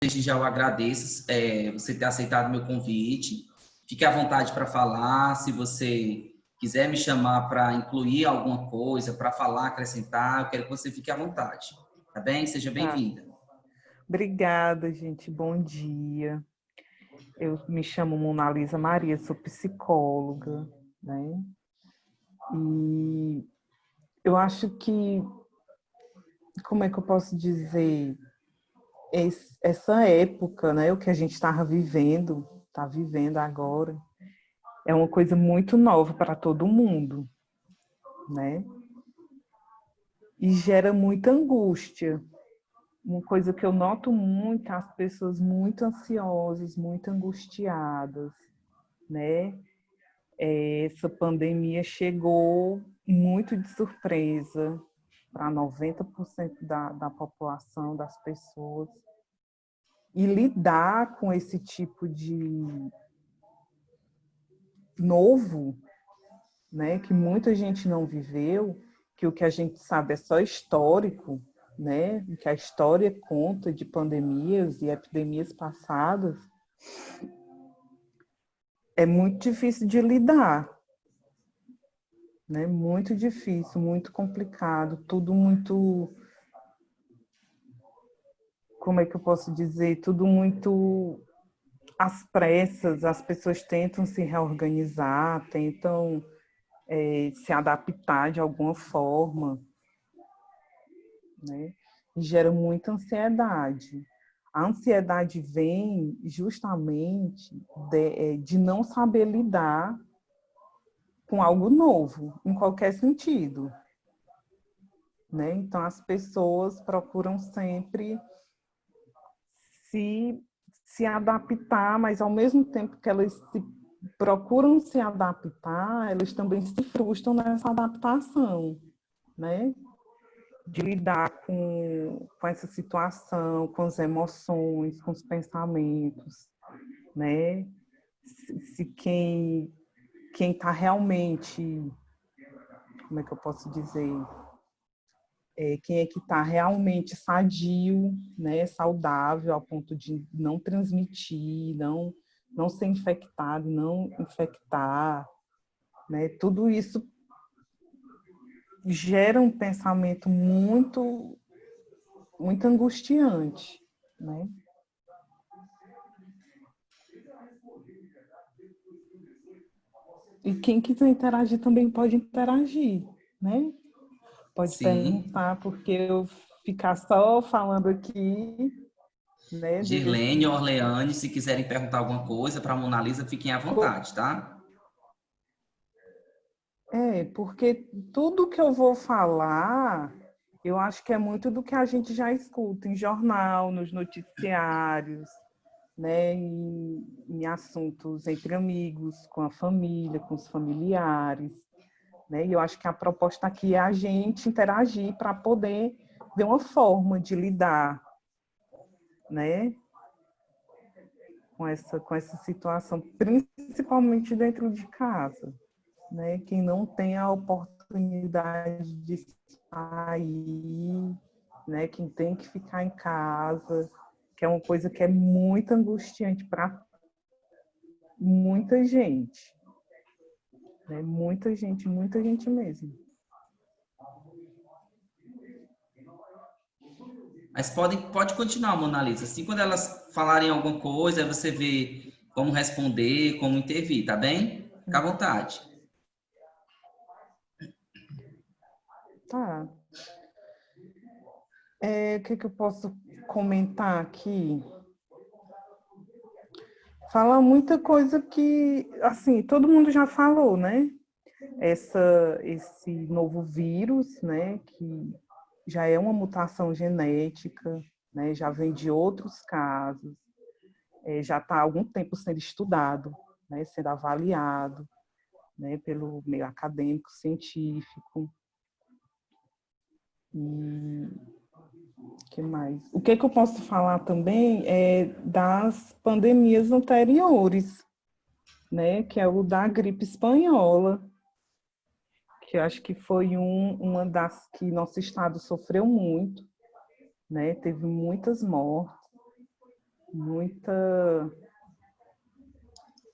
desde já eu agradeço você ter aceitado meu convite. Fique à vontade para falar. Se você quiser me chamar para incluir alguma coisa, para falar, acrescentar, eu quero que você fique à vontade. Tá bem? Seja Tá. bem-vinda. Obrigada, gente. Bom dia. Eu me chamo Monalisa Maria, sou psicóloga, né? E eu acho que, como é que eu posso dizer, essa época, né, o que a gente estava vivendo, está vivendo agora, é uma coisa muito nova para todo mundo, né? E gera muita angústia. Uma coisa que eu noto muito, as pessoas muito ansiosas, muito angustiadas, né? Essa pandemia chegou muito de surpresa para 90% da população, das pessoas. E lidar com esse tipo de novo, né, que muita gente não viveu, que o que a gente sabe é só histórico, né, o que a história conta de pandemias e epidemias passadas, é muito difícil de lidar, né? Muito difícil, muito complicado, tudo muito, como é que eu posso dizer, tudo muito às pressas, as pessoas tentam se reorganizar, tentam se adaptar de alguma forma, né? E gera muita ansiedade. A ansiedade vem justamente de não saber lidar com algo novo, em qualquer sentido, né? Então, as pessoas procuram sempre se, se adaptar, mas ao mesmo tempo que elas procuram se adaptar, elas também se frustram nessa adaptação, né? De lidar com essa situação, com as emoções, com os pensamentos, né? Se quem está realmente, como é que eu posso dizer, quem é que está realmente sadio, né, saudável, ao ponto de não transmitir, não ser infectado, não infectar, né? Tudo isso gera um pensamento muito angustiante, né? E quem quiser interagir também pode interagir, né? Pode Sim. perguntar, porque eu ficar só falando aqui, né, Girlene, desse... Orleane, se quiserem perguntar alguma coisa para a Mona Lisa, fiquem à vontade, tá? Porque tudo que eu vou falar, eu acho que é muito do que a gente já escuta em jornal, nos noticiários, né, em assuntos entre amigos, com a família, com os familiares, né? E eu acho que a proposta aqui é a gente interagir para poder ver uma forma de lidar, né, com essa situação, principalmente dentro de casa, né? Quem não tem a oportunidade de sair, né? Quem tem que ficar em casa, que é uma coisa que é muito angustiante para muita gente, né? Muita gente mesmo. Mas pode continuar, Mona Lisa. Assim, quando elas falarem alguma coisa, você vê como responder, como intervir, tá bem? Fica à vontade. Tá. O que eu posso comentar aqui? Fala muita coisa que, assim, todo mundo já falou, né? Esse novo vírus, né, que já é uma mutação genética, né, já vem de outros casos, já está há algum tempo sendo estudado, né, sendo avaliado, né, pelo meio acadêmico, científico. E que mais? O que eu posso falar também é das pandemias anteriores, né, que é o da gripe espanhola, que eu acho que foi uma das que nosso estado sofreu muito, né? Teve muitas mortes, muita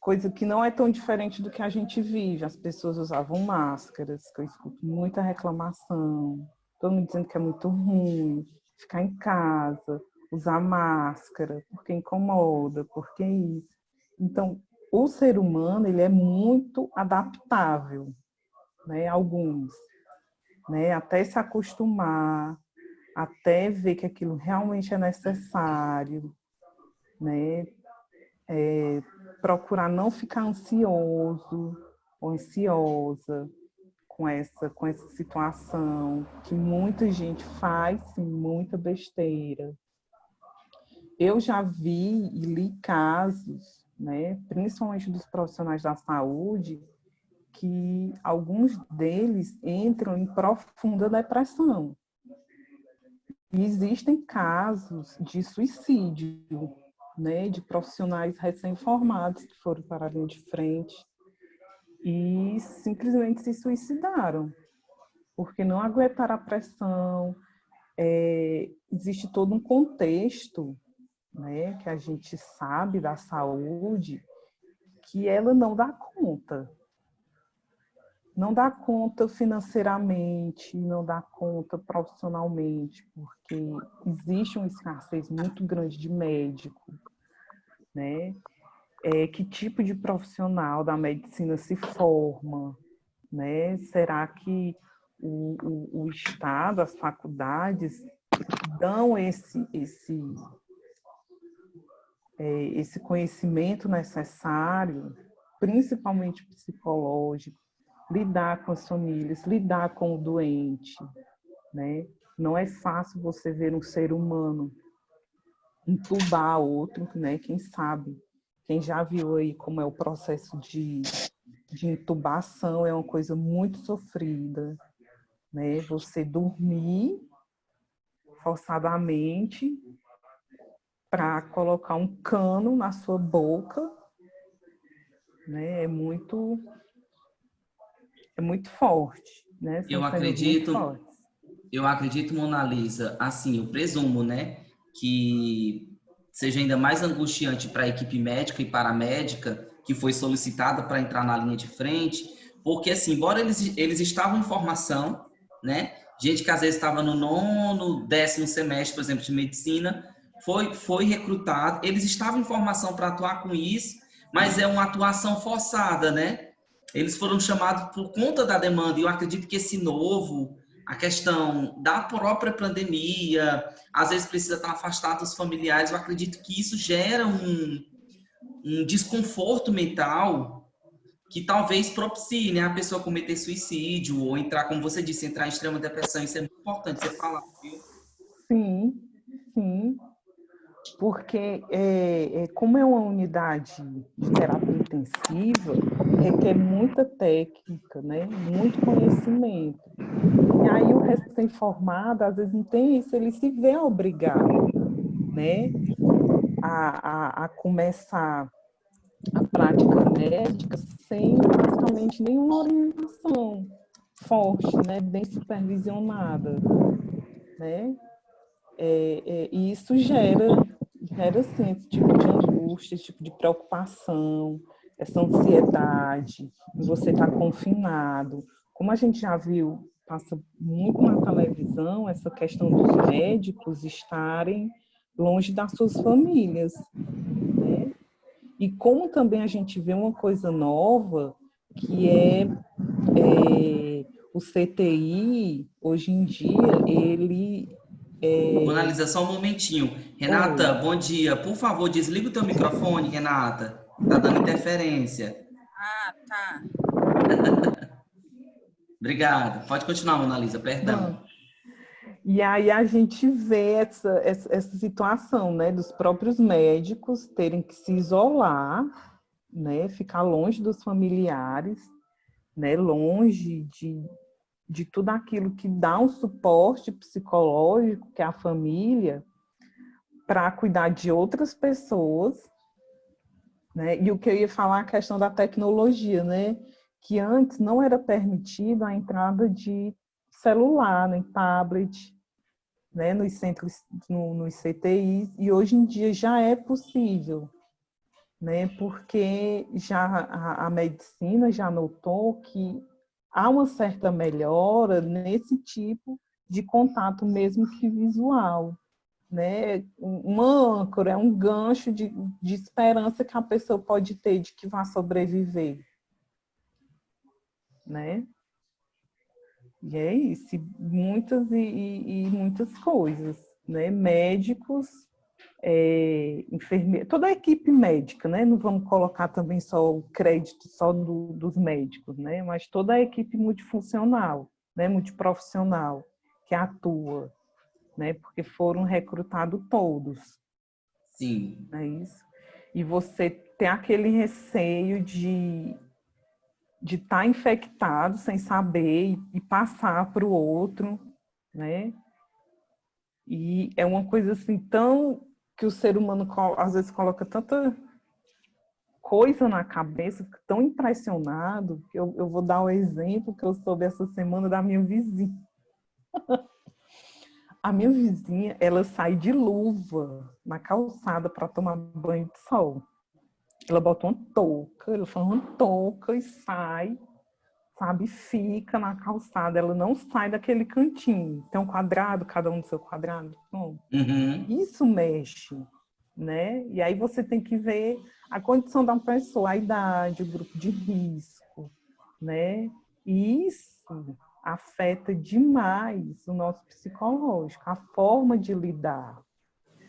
coisa que não é tão diferente do que a gente vive. As pessoas usavam máscaras, que eu escuto muita reclamação, todo mundo dizendo que é muito ruim ficar em casa, usar máscara, porque incomoda, porque isso. Então, o ser humano, ele é muito adaptável, né? Alguns, né? Até se acostumar, até ver que aquilo realmente é necessário, né? Procurar não ficar ansioso ou ansiosa com essa situação, que muita gente faz sim, muita besteira. Eu já vi e li casos, né, principalmente dos profissionais da saúde, que alguns deles entram em profunda depressão. E existem casos de suicídio, né, de profissionais recém-formados que foram para a linha de frente e simplesmente se suicidaram, porque não aguentaram a pressão. Existe todo um contexto, né, que a gente sabe da saúde, que ela não dá conta. Não dá conta financeiramente, não dá conta profissionalmente, porque existe uma escassez muito grande de médico, né? Que tipo de profissional da medicina se forma, né? Será que o Estado, as faculdades dão esse conhecimento necessário, principalmente psicológico, lidar com as famílias, lidar com o doente, né? Não é fácil você ver um ser humano entubar outro, né? Quem sabe, quem já viu aí como é o processo de intubação, é uma coisa muito sofrida, né? Você dormir forçadamente para colocar um cano na sua boca, né? É muito forte, né? São Eu cenas muito acredito, fortes. eu acredito, Mona Lisa, assim, eu presumo, né, que seja ainda mais angustiante para a equipe médica e paramédica que foi solicitada para entrar na linha de frente, porque, assim, embora eles estavam em formação, né, gente que às vezes estava no nono, 10º semestre, por exemplo, de medicina, foi recrutado, eles estavam em formação para atuar com isso, mas é uma atuação forçada, né? Eles foram chamados por conta da demanda, e eu acredito que esse novo, a questão da própria pandemia, às vezes precisa estar afastado dos familiares, eu acredito que isso gera um desconforto mental que talvez propicie, né, a pessoa cometer suicídio ou entrar, como você disse, entrar em extrema depressão. Isso é muito importante você falar, viu? Sim, sim, porque como é uma unidade de terapia intensiva, requer muita técnica, né? Muito conhecimento. E aí o recém-formado, às vezes, não tem isso, ele se vê obrigado, né? A começar a prática médica sem basicamente nenhuma orientação forte, né? Bem supervisionada, né? E isso gera assim, esse tipo de angústia, esse tipo de preocupação, essa ansiedade, e você está confinado. Como a gente já viu, passa muito na televisão, essa questão dos médicos estarem longe das suas famílias, né? E como também a gente vê uma coisa nova, que o CTI, hoje em dia, ele Mona é... Lisa, só um momentinho. Oi. Renata, bom dia. Por favor, desliga o teu microfone, Renata. Tá dando interferência. Ah, tá. Obrigado. Pode continuar, Mona Lisa, perdão. Pronto. E aí a gente vê essa situação, né, dos próprios médicos terem que se isolar, né, ficar longe dos familiares, né, longe de tudo aquilo que dá um suporte psicológico, que é a família, para cuidar de outras pessoas, né? E o que eu ia falar, a questão da tecnologia, né? Que antes não era permitida a entrada de celular, nem tablet, né, nos centros, nos CTIs, e hoje em dia já é possível, né, porque já a medicina já notou que há uma certa melhora nesse tipo de contato, mesmo que visual, né? Uma âncora é um gancho de esperança que a pessoa pode ter de que vai sobreviver, né? E é isso, e muitas coisas, né? Médicos, enfermeiros, toda a equipe médica, né? Não vamos colocar também só o crédito só dos médicos, né? Mas toda a equipe multifuncional, né? Multiprofissional que atua, né? Porque foram recrutados todos, Sim. não é isso? E você tem aquele receio de estar infectado sem saber e passar para o outro, né? E é uma coisa assim tão que o ser humano às vezes coloca tanta coisa na cabeça, fica tão impressionado, que eu vou dar um exemplo que eu soube essa semana da minha vizinha. A minha vizinha, ela sai de luva na calçada para tomar banho de sol. Ela bota uma touca, ela faz uma touca e sai, sabe, fica na calçada, ela não sai daquele cantinho. Tem um quadrado, cada um do seu quadrado. Bom, Uhum. isso mexe, né? E aí você tem que ver a condição da pessoa, a idade, o grupo de risco, né? E isso afeta demais o nosso psicológico, a forma de lidar,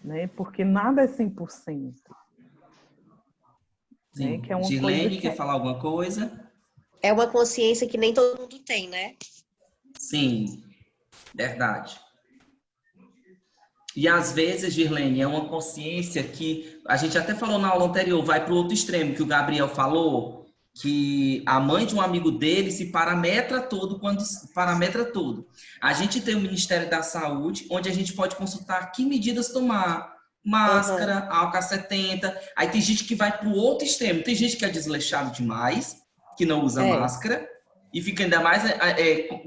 né? Porque nada é 100%, né? Que Sim. é uma coisa Girlene, que quer é falar alguma coisa? É uma consciência que nem todo mundo tem, né? Sim, verdade. E às vezes, Girlene, é uma consciência que a gente até falou na aula anterior, vai para o outro extremo, que o Gabriel falou, que a mãe de um amigo dele se parametra todo quando se parametra todo. A gente tem o Ministério da Saúde, onde a gente pode consultar que medidas tomar. Aham. Máscara, álcool 70. Aí tem gente que vai para o outro extremo. Tem gente que é desleixado demais, que não usa É, máscara, e fica ainda mais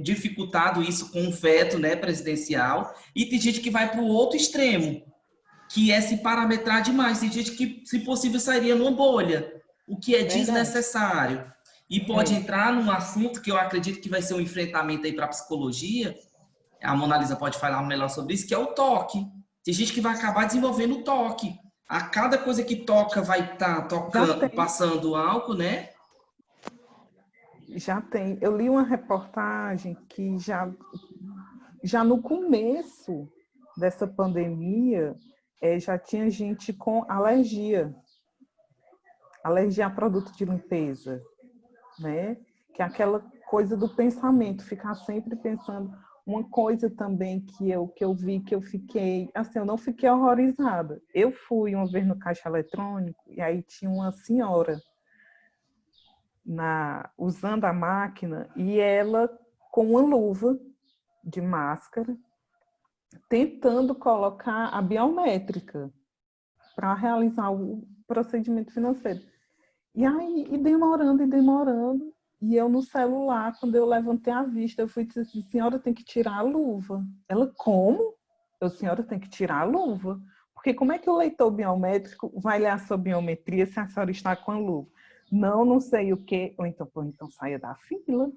dificultado isso com o veto, né, presidencial. E tem gente que vai para o outro extremo, que é se parametrar demais. Tem gente que, se possível, sairia numa bolha, o que é verdade. desnecessário. E pode é, entrar num assunto que eu acredito que vai ser um enfrentamento aí para a psicologia, a Mona Lisa pode falar melhor sobre isso, que é o toque. Tem gente que vai acabar desenvolvendo o toque. A cada coisa que toca vai estar já tocando, tem, passando álcool, né? já tem. Eu li uma reportagem que já no começo dessa pandemia já tinha gente com alergia a produto de limpeza, né? Que é aquela coisa do pensamento, ficar sempre pensando. Uma coisa também que eu vi, que eu fiquei, assim, eu não fiquei horrorizada. Eu fui uma vez no caixa eletrônico e aí tinha uma senhora usando a máquina e ela com uma luva de máscara tentando colocar a biométrica para realizar o procedimento financeiro. E aí, e demorando. E eu no celular, quando eu levantei a vista, eu fui dizer assim, senhora tem que tirar a luva. Ela, como? Eu, senhora tem que tirar a luva. Porque como é que o leitor biométrico vai ler a sua biometria se a senhora está com a luva? Não, não sei o quê. Ou então, pô, então saia da fila.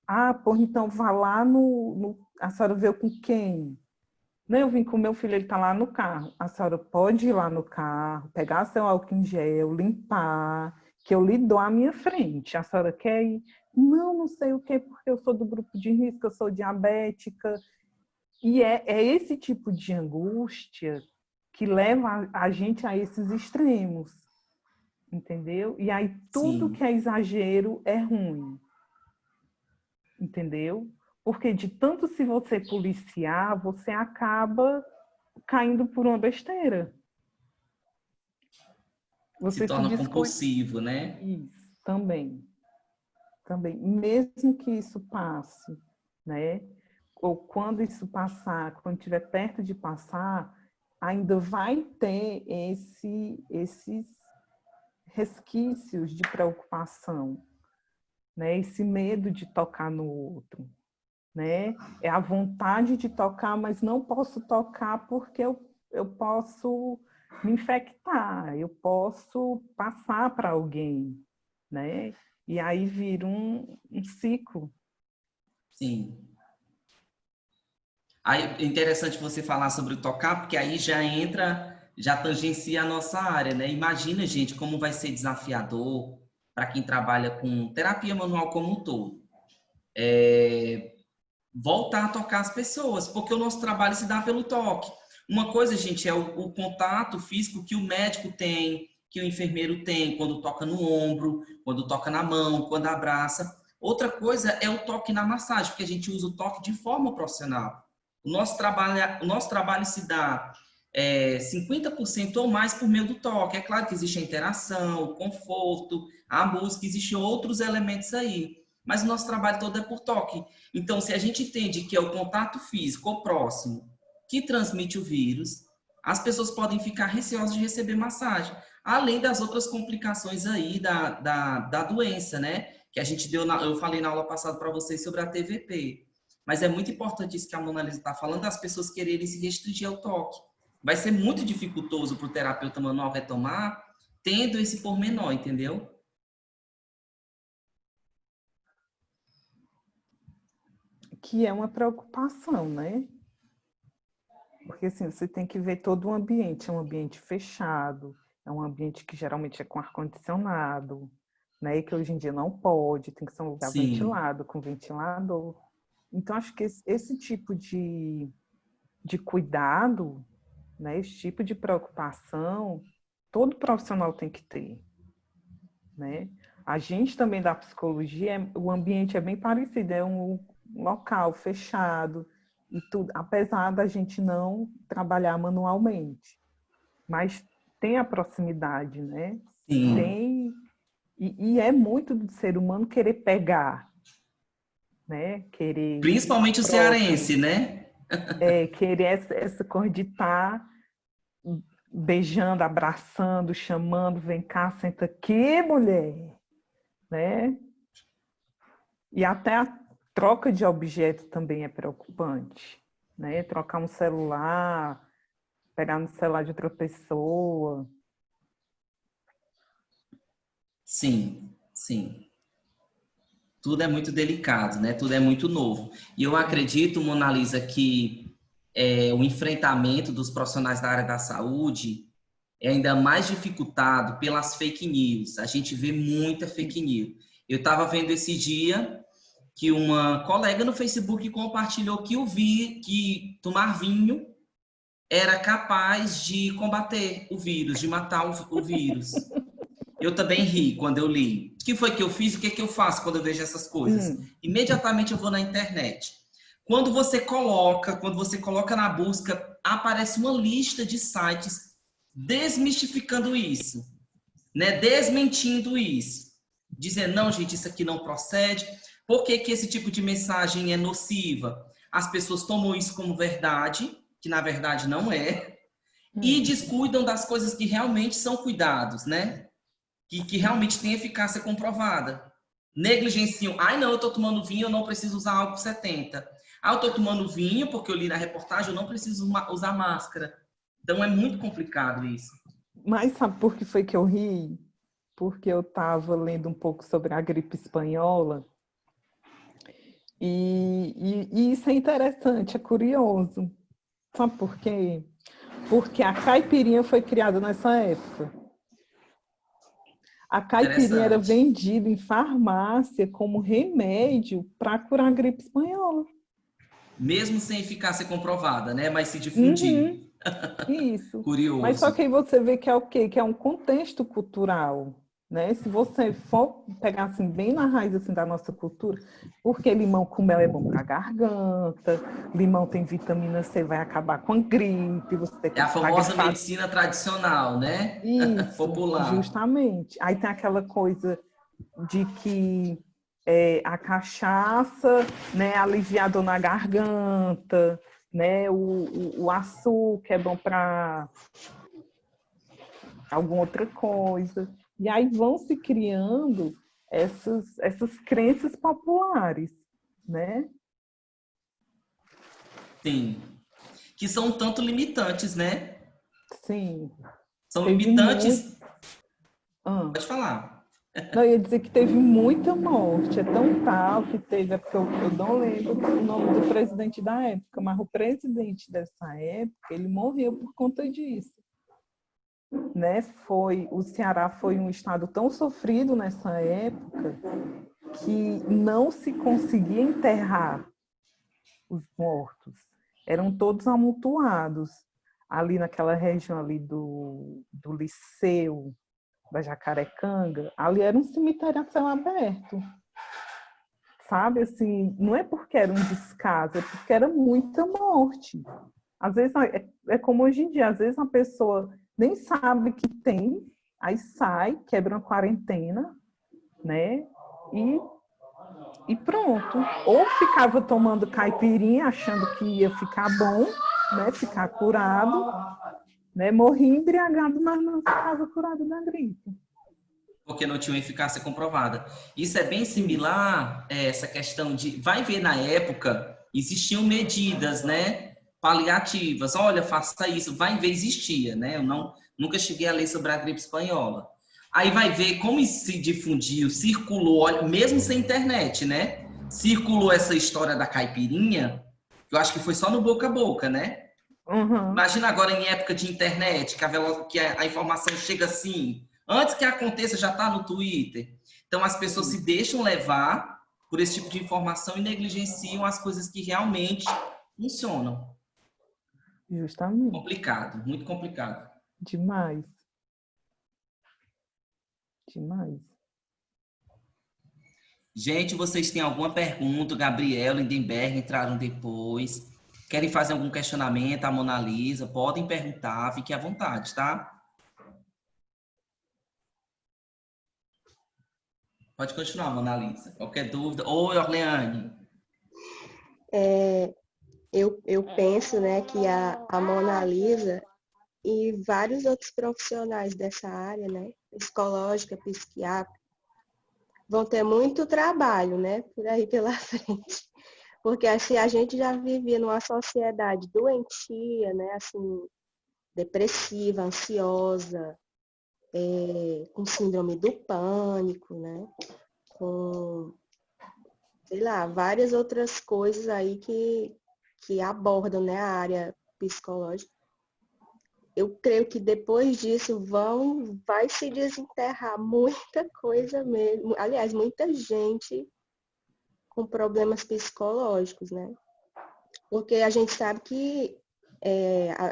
Ah, pô, então vá lá A senhora veio com quem? Não, eu vim com meu filho, ele está lá no carro. A senhora pode ir lá no carro, pegar seu álcool em gel, limpar, que eu lhe dou à minha frente. A senhora quer ir? Não, não sei o quê, porque eu sou do grupo de risco, eu sou diabética. E é esse tipo de angústia que leva a gente a esses extremos, entendeu? E aí tudo que Sim. é exagero é ruim, entendeu? Porque de tanto se você policiar, você acaba caindo por uma besteira. Se Você se torna descuida. compulsivo, né? Isso, também. Também. Mesmo que isso passe, né? Ou quando isso passar, quando estiver perto de passar, ainda vai ter esses resquícios de preocupação, né? Esse medo de tocar no outro. né? É a vontade de tocar, mas não posso tocar porque eu posso me infectar, eu posso passar para alguém, né? E aí vira um ciclo. Sim. Aí é interessante você falar sobre o tocar, porque aí já entra, já tangencia a nossa área, né? Imagina, gente, como vai ser desafiador para quem trabalha com terapia manual como um todo. Voltar a tocar as pessoas, porque o nosso trabalho se dá pelo toque. Uma coisa, gente, é o contato físico que o médico tem, que o enfermeiro tem quando toca no ombro, quando toca na mão, quando abraça. Outra coisa é o toque na massagem, porque a gente usa o toque de forma profissional. O nosso trabalho se dá 50% ou mais por meio do toque. É claro que existe a interação, o conforto, a música, existem outros elementos aí. Mas o nosso trabalho todo é por toque. Então, se a gente entende que é o contato físico ou próximo que transmite o vírus, as pessoas podem ficar receosas de receber massagem. Além das outras complicações aí da doença, né? Que a gente deu, eu falei na aula passada para vocês sobre a TVP. Mas é muito importante isso que a Mona Lisa está falando, das pessoas quererem se restringir ao toque. Vai ser muito dificultoso para o terapeuta manual retomar, tendo esse pormenor, entendeu? Que é uma preocupação, né? Porque assim, você tem que ver todo o ambiente, é um ambiente fechado, é um ambiente que geralmente é com ar-condicionado, né? E que hoje em dia não pode, tem que ser um lugar Sim. ventilado, com ventilador. Então, acho que esse tipo de cuidado, né? Esse tipo de preocupação, todo profissional tem que ter, né? A gente também da psicologia, o ambiente é bem parecido, é um local fechado e tudo, apesar da gente não trabalhar manualmente, mas tem a proximidade, né? Sim. Tem e é muito do ser humano querer pegar, né? Querer estar Principalmente o próximo, cearense, né? querer essa cor de estar beijando, abraçando, chamando, vem cá, senta aqui, mulher, né? E até a troca de objeto também é preocupante, né? Trocar um celular, pegar no celular de outra pessoa. Sim, sim. Tudo é muito delicado, né? Tudo é muito novo. E eu acredito, Mona Lisa, que o enfrentamento dos profissionais da área da saúde é ainda mais dificultado pelas fake news. A gente vê muita fake news. Eu estava vendo esse dia que uma colega no Facebook compartilhou que tomar vinho era capaz de combater o vírus, de matar o vírus. Eu também ri quando eu li. O que foi que eu fiz? O que é que eu faço quando eu vejo essas coisas? Hum, Imediatamente eu vou na internet. Quando você coloca na busca, aparece uma lista de sites desmistificando isso, né? Desmentindo isso. Dizendo, não, gente, isso aqui não procede. Por que que esse tipo de mensagem é nociva? As pessoas tomam isso como verdade, que na verdade não é, e hum, descuidam das coisas que realmente são cuidados, né? Que realmente tem eficácia comprovada. Negligenciam. Ai, não, eu estou tomando vinho, eu não preciso usar álcool 70. Ah, eu estou tomando vinho, porque eu li na reportagem, eu não preciso usar máscara. Então é muito complicado isso. mas sabe por que foi que eu ri? Porque eu estava lendo um pouco sobre a gripe espanhola e isso é interessante, é curioso. Sabe por quê? Porque a caipirinha foi criada nessa época. A caipirinha era Interessante. vendida em farmácia como remédio para curar a gripe espanhola. Mesmo sem eficácia comprovada, né? Mas se difundir. Uhum, isso. Mas só que Curioso. aí você vê que é o quê? Que é um contexto cultural, né? Se você for pegar assim bem na raiz assim da nossa cultura, porque limão com mel é bom para a garganta, limão tem vitamina C, vai acabar com a gripe, você É a está famosa gripado. medicina tradicional, né? Isso, Popular. justamente. Aí tem aquela coisa de que a cachaça, né, alivia a dor na garganta, né, o açúcar é bom para alguma outra coisa. E aí vão se criando essas crenças populares, né? Sim. Que são um tanto limitantes, né? Sim. São Teve limitantes. Ah. Pode falar. Não, eu ia dizer que teve muita morte, é tão tal que teve, é porque eu não lembro o nome do presidente da época, mas o presidente dessa época, ele morreu por conta disso. Né? O Ceará foi um estado tão sofrido nessa época que não se conseguia enterrar os mortos. Eram todos amontoados ali naquela região ali do Liceu, da Jacarecanga. Ali era um cemitério a céu aberto. Sabe, assim, não é porque era um descaso, é porque era muita morte. Às vezes, é como hoje em dia, às vezes a pessoa nem sabe que tem, aí sai, quebra uma quarentena, né? E pronto. Ou ficava tomando caipirinha, achando que ia ficar bom, né? Ficar curado, né? Morria embriagado, mas não ficava curado da gripe. Porque não tinha eficácia comprovada. Isso é bem similar, essa questão de... Vai ver, na época, existiam medidas, né? Paliativas. Olha, faça isso. Vai ver, existia, né? Eu nunca cheguei a ler sobre a gripe espanhola. Aí vai ver como se difundiu, circulou, olha, mesmo sem internet, né? Circulou essa história da caipirinha, que eu acho que foi só no boca a boca, né? Uhum. Imagina agora em época de internet, que a informação chega assim, antes que aconteça já está no Twitter. Então as pessoas se deixam levar por esse tipo de informação e negligenciam as coisas que realmente funcionam. Justamente. Complicado, muito complicado. Demais. Demais. Gente, vocês têm alguma pergunta? Gabriel, Lindenberg entraram depois. Querem fazer algum questionamento? A Mona Lisa? Podem perguntar, fiquem à vontade, tá? Pode continuar, Mona Lisa. Qualquer dúvida? Oi, Orleane. Eu penso, né, que a Mona Lisa e vários outros profissionais dessa área, né, psicológica, psiquiátrica, vão ter muito trabalho, né, por aí pela frente. Porque assim, a gente já vivia numa sociedade doentia, né, assim, depressiva, ansiosa, com síndrome do pânico, né, com, sei lá, várias outras coisas aí que abordam, né, a área psicológica. Eu creio que depois disso vai se desenterrar muita coisa mesmo. Aliás, muita gente com problemas psicológicos, né? Porque a gente sabe que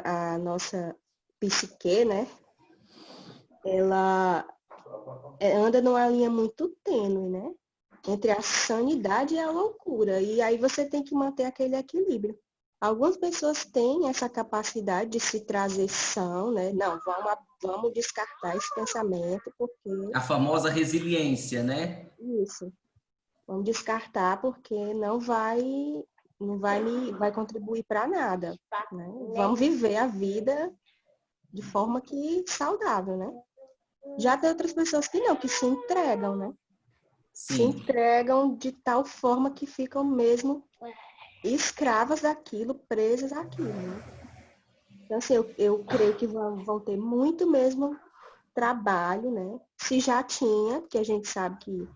a nossa psique, né? Ela anda numa linha muito tênue, né? Entre a sanidade e a loucura. E aí você tem que manter aquele equilíbrio. Algumas pessoas têm essa capacidade de se trazer são, né? Não, vamos descartar esse pensamento, porque... A famosa resiliência, né? Isso. Vamos descartar porque não vai contribuir para nada, né? Vamos viver a vida de forma que saudável, né? Já tem outras pessoas que não, que se entregam, né? Se Sim. entregam de tal forma que ficam mesmo escravas daquilo, presas àquilo, né? Então, assim, eu creio que vão ter muito mesmo trabalho, né? Se já tinha, porque a gente sabe que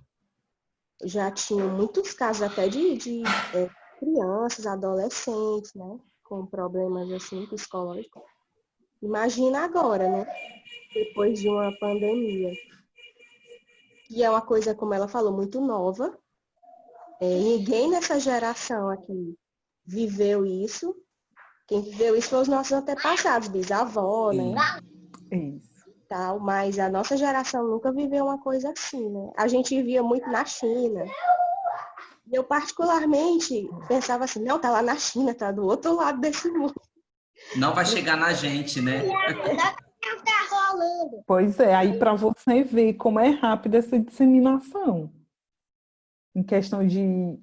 já tinha muitos casos até de crianças, adolescentes, né? Com problemas, assim, psicológicos. Imagina agora, né? Depois de uma pandemia. E é uma coisa, como ela falou, muito nova. Ninguém nessa geração aqui viveu isso. Quem viveu isso foram os nossos antepassados, bisavó, né? Isso. Tal, mas a nossa geração nunca viveu uma coisa assim, né? A gente vivia muito na China. E eu, particularmente, pensava assim, não, tá lá na China, tá do outro lado desse mundo. Não vai chegar na gente, né? Tá rolando. Pois é, aí para você ver como é rápida essa disseminação. Em questão de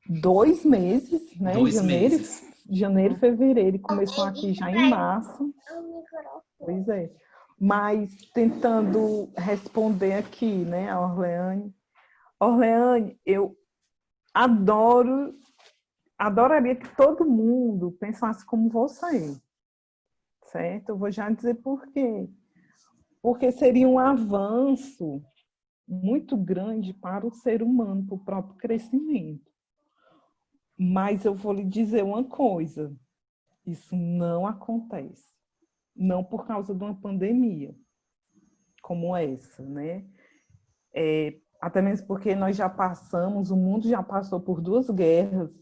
2 meses, né? 2 meses. Janeiro, fevereiro, e começou aqui já em março. Pois é. Mas tentando responder aqui, né, a Orleane. Orleane, eu adoro adoraria que todo mundo pensasse como você, certo? Eu vou já dizer por quê. Porque seria um avanço muito grande para o ser humano, para o próprio crescimento. Mas eu vou lhe dizer uma coisa, isso não acontece. Não por causa de uma pandemia como essa, né? Até mesmo porque nós já passamos, o mundo já passou por 2 guerras,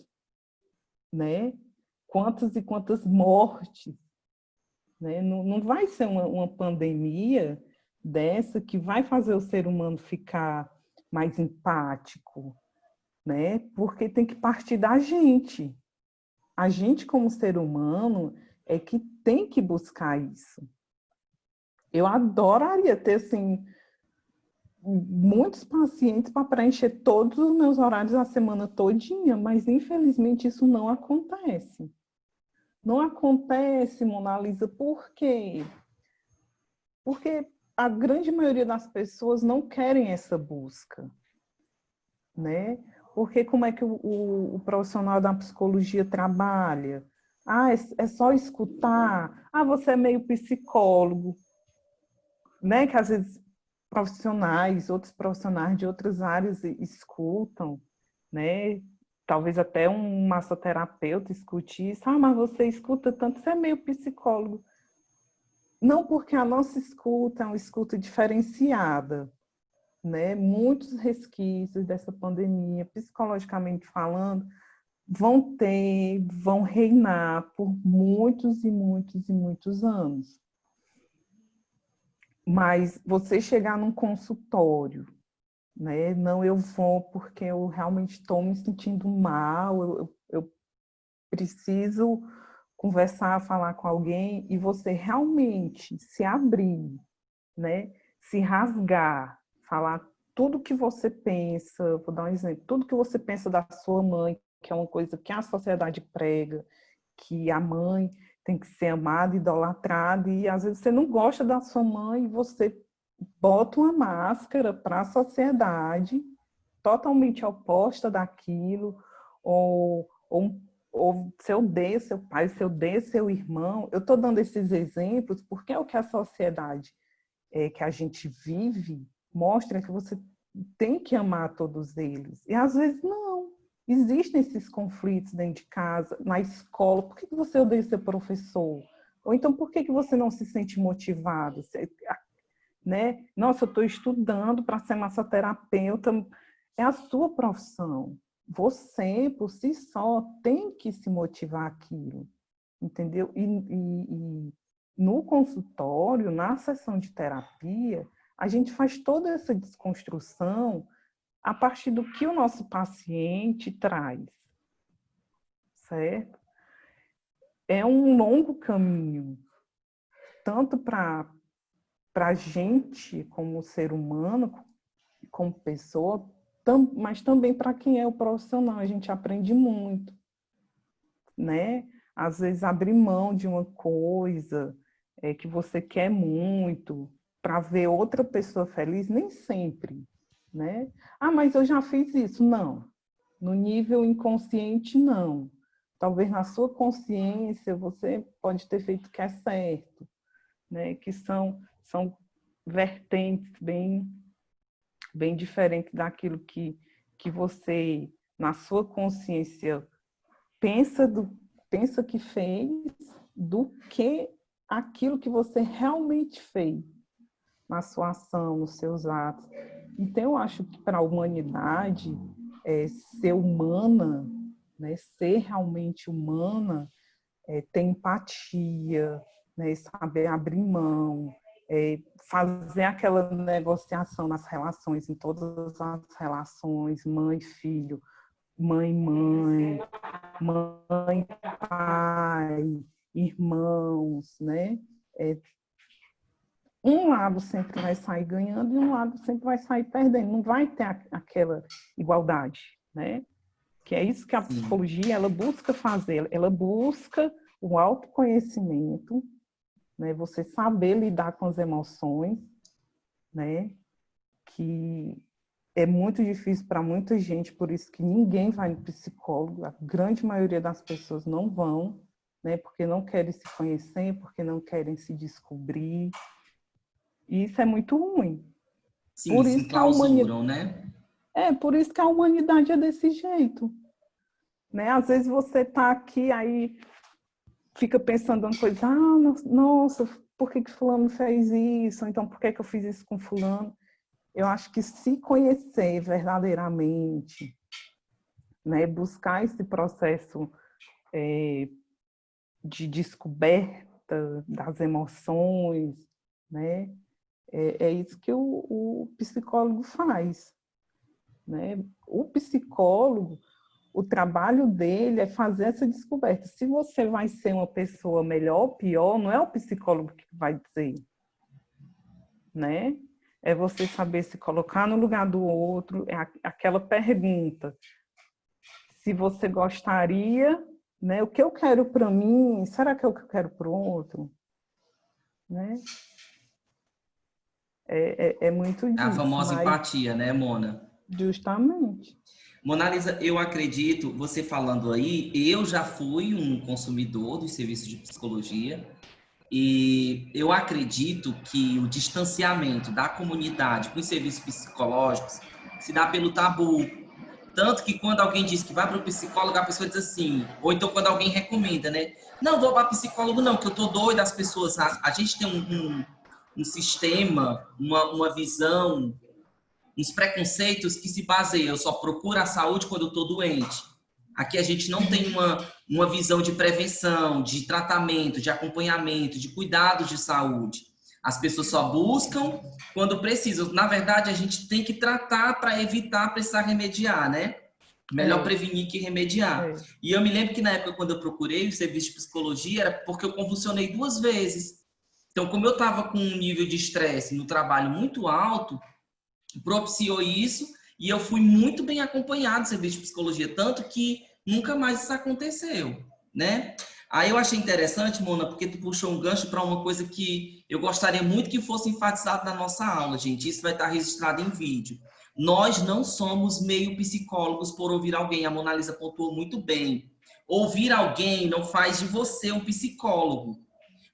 né? Quantas e quantas mortes, né? Não vai ser uma pandemia dessa que vai fazer o ser humano ficar mais empático, né? Porque tem que partir da gente. A gente, como ser humano, é que tem que buscar isso. Eu adoraria ter, assim, muitos pacientes para preencher todos os meus horários a semana todinha, mas infelizmente isso não acontece. Não acontece, Mona Lisa, por quê? Porque a grande maioria das pessoas não querem essa busca, né? Porque como é que o profissional da psicologia trabalha? Ah, é só escutar. Ah, você é meio psicólogo, né? Que às vezes outros profissionais de outras áreas escutam, né? Talvez até um massoterapeuta escute isso. Ah, mas você escuta tanto, você é meio psicólogo. Não, porque a nossa escuta é uma escuta diferenciada, né? Muitos resquícios dessa pandemia, psicologicamente falando, vão reinar por muitos e muitos e muitos anos. Mas você chegar num consultório, né? Não, eu vou porque eu realmente estou me sentindo mal, eu preciso conversar, falar com alguém, e você realmente se abrir, né? Se rasgar, falar tudo que você pensa, vou dar um exemplo, tudo que você pensa da sua mãe, que é uma coisa que a sociedade prega, que a mãe tem que ser amada, idolatrada, e às vezes você não gosta da sua mãe e você bota uma máscara para a sociedade totalmente oposta daquilo, ou se eu odeio seu pai, se eu odeio seu irmão. Eu estou dando esses exemplos porque é o que a sociedade que a gente vive mostra, que você tem que amar todos eles. E às vezes não. Existem esses conflitos dentro de casa, na escola. Por que você odeia seu professor? Ou então, por que você não se sente motivado? Né? Nossa, eu estou estudando para ser massoterapeuta. É a sua profissão. Você, por si só, tem que se motivar aquilo. Entendeu? E no consultório, na sessão de terapia, a gente faz toda essa desconstrução a partir do que o nosso paciente traz, certo? É um longo caminho, tanto para a gente como ser humano, como pessoa, mas também para quem é o profissional. A gente aprende muito, né? Às vezes abrir mão de uma coisa que você quer muito para ver outra pessoa feliz, nem sempre, né? Ah, mas eu já fiz isso. Não. No nível inconsciente, não. Talvez na sua consciência você pode ter feito o que é certo, né? Que são vertentes bem diferentes daquilo que você, na sua consciência, pensa que fez, do que aquilo que você realmente fez na sua ação, nos seus atos. Então, eu acho que para a humanidade, ser humana, né, ser realmente humana, ter empatia, né, saber abrir mão, fazer aquela negociação nas relações, em todas as relações, mãe, filho, mãe, mãe, pai, irmãos, né? Um lado sempre vai sair ganhando e um lado sempre vai sair perdendo. Não vai ter aquela igualdade, né? Que é isso que a psicologia ela busca fazer. Ela busca o autoconhecimento, né? Você saber lidar com as emoções, né? Que é muito difícil para muita gente, por isso que ninguém vai no psicólogo, a grande maioria das pessoas não vão, né, porque não querem se conhecer, porque não querem se descobrir, e isso é muito ruim. Sim, Por se isso que a humanidade, enclausuram, né? por isso que a humanidade é desse jeito, né? Às vezes você está aqui, aí fica pensando uma coisa, nossa, por que que fulano fez isso? Ou então, por que que eu fiz isso com fulano? Eu acho que se conhecer verdadeiramente, né, buscar esse processo de descoberta das emoções, né, é isso que o psicólogo faz, né? O psicólogo, o trabalho dele é fazer essa descoberta. Se você vai ser uma pessoa melhor ou pior, não é o psicólogo que vai dizer, né? É você saber se colocar no lugar do outro, é aquela pergunta. Se você gostaria, né? O que eu quero para mim, será que é o que eu quero para o outro? Né? É muito A disso, famosa mas empatia, né, Mona? justamente. Mona Lisa, eu acredito, você falando aí, eu já fui um consumidor dos serviços de psicologia e eu acredito que o distanciamento da comunidade com os serviços psicológicos se dá pelo tabu. Tanto que quando alguém diz que vai para o psicólogo, a pessoa diz assim, ou então quando alguém recomenda, né? Não vou para psicólogo não, que eu tô doido, as pessoas, a gente tem um sistema, uma visão, uns preconceitos que se baseiam, eu só procuro a saúde quando eu estou doente. Aqui a gente não tem uma visão de prevenção, de tratamento, de acompanhamento, de cuidados de saúde. As pessoas só buscam quando precisam. Na verdade, a gente tem que tratar para evitar precisar remediar, né? Melhor É, prevenir que remediar. é. E eu me lembro que na época, quando eu procurei o serviço de psicologia, era porque eu convulsionei 2 vezes. Então, como eu estava com um nível de estresse no trabalho muito alto, propiciou isso e eu fui muito bem acompanhado do serviço de psicologia, tanto que nunca mais isso aconteceu, né? Aí eu achei interessante, Mona, porque tu puxou um gancho para uma coisa que eu gostaria muito que fosse enfatizado na nossa aula, gente. Isso vai estar registrado em vídeo. Nós não somos meio psicólogos por ouvir alguém. A Mona Lisa pontuou muito bem. Ouvir alguém não faz de você um psicólogo.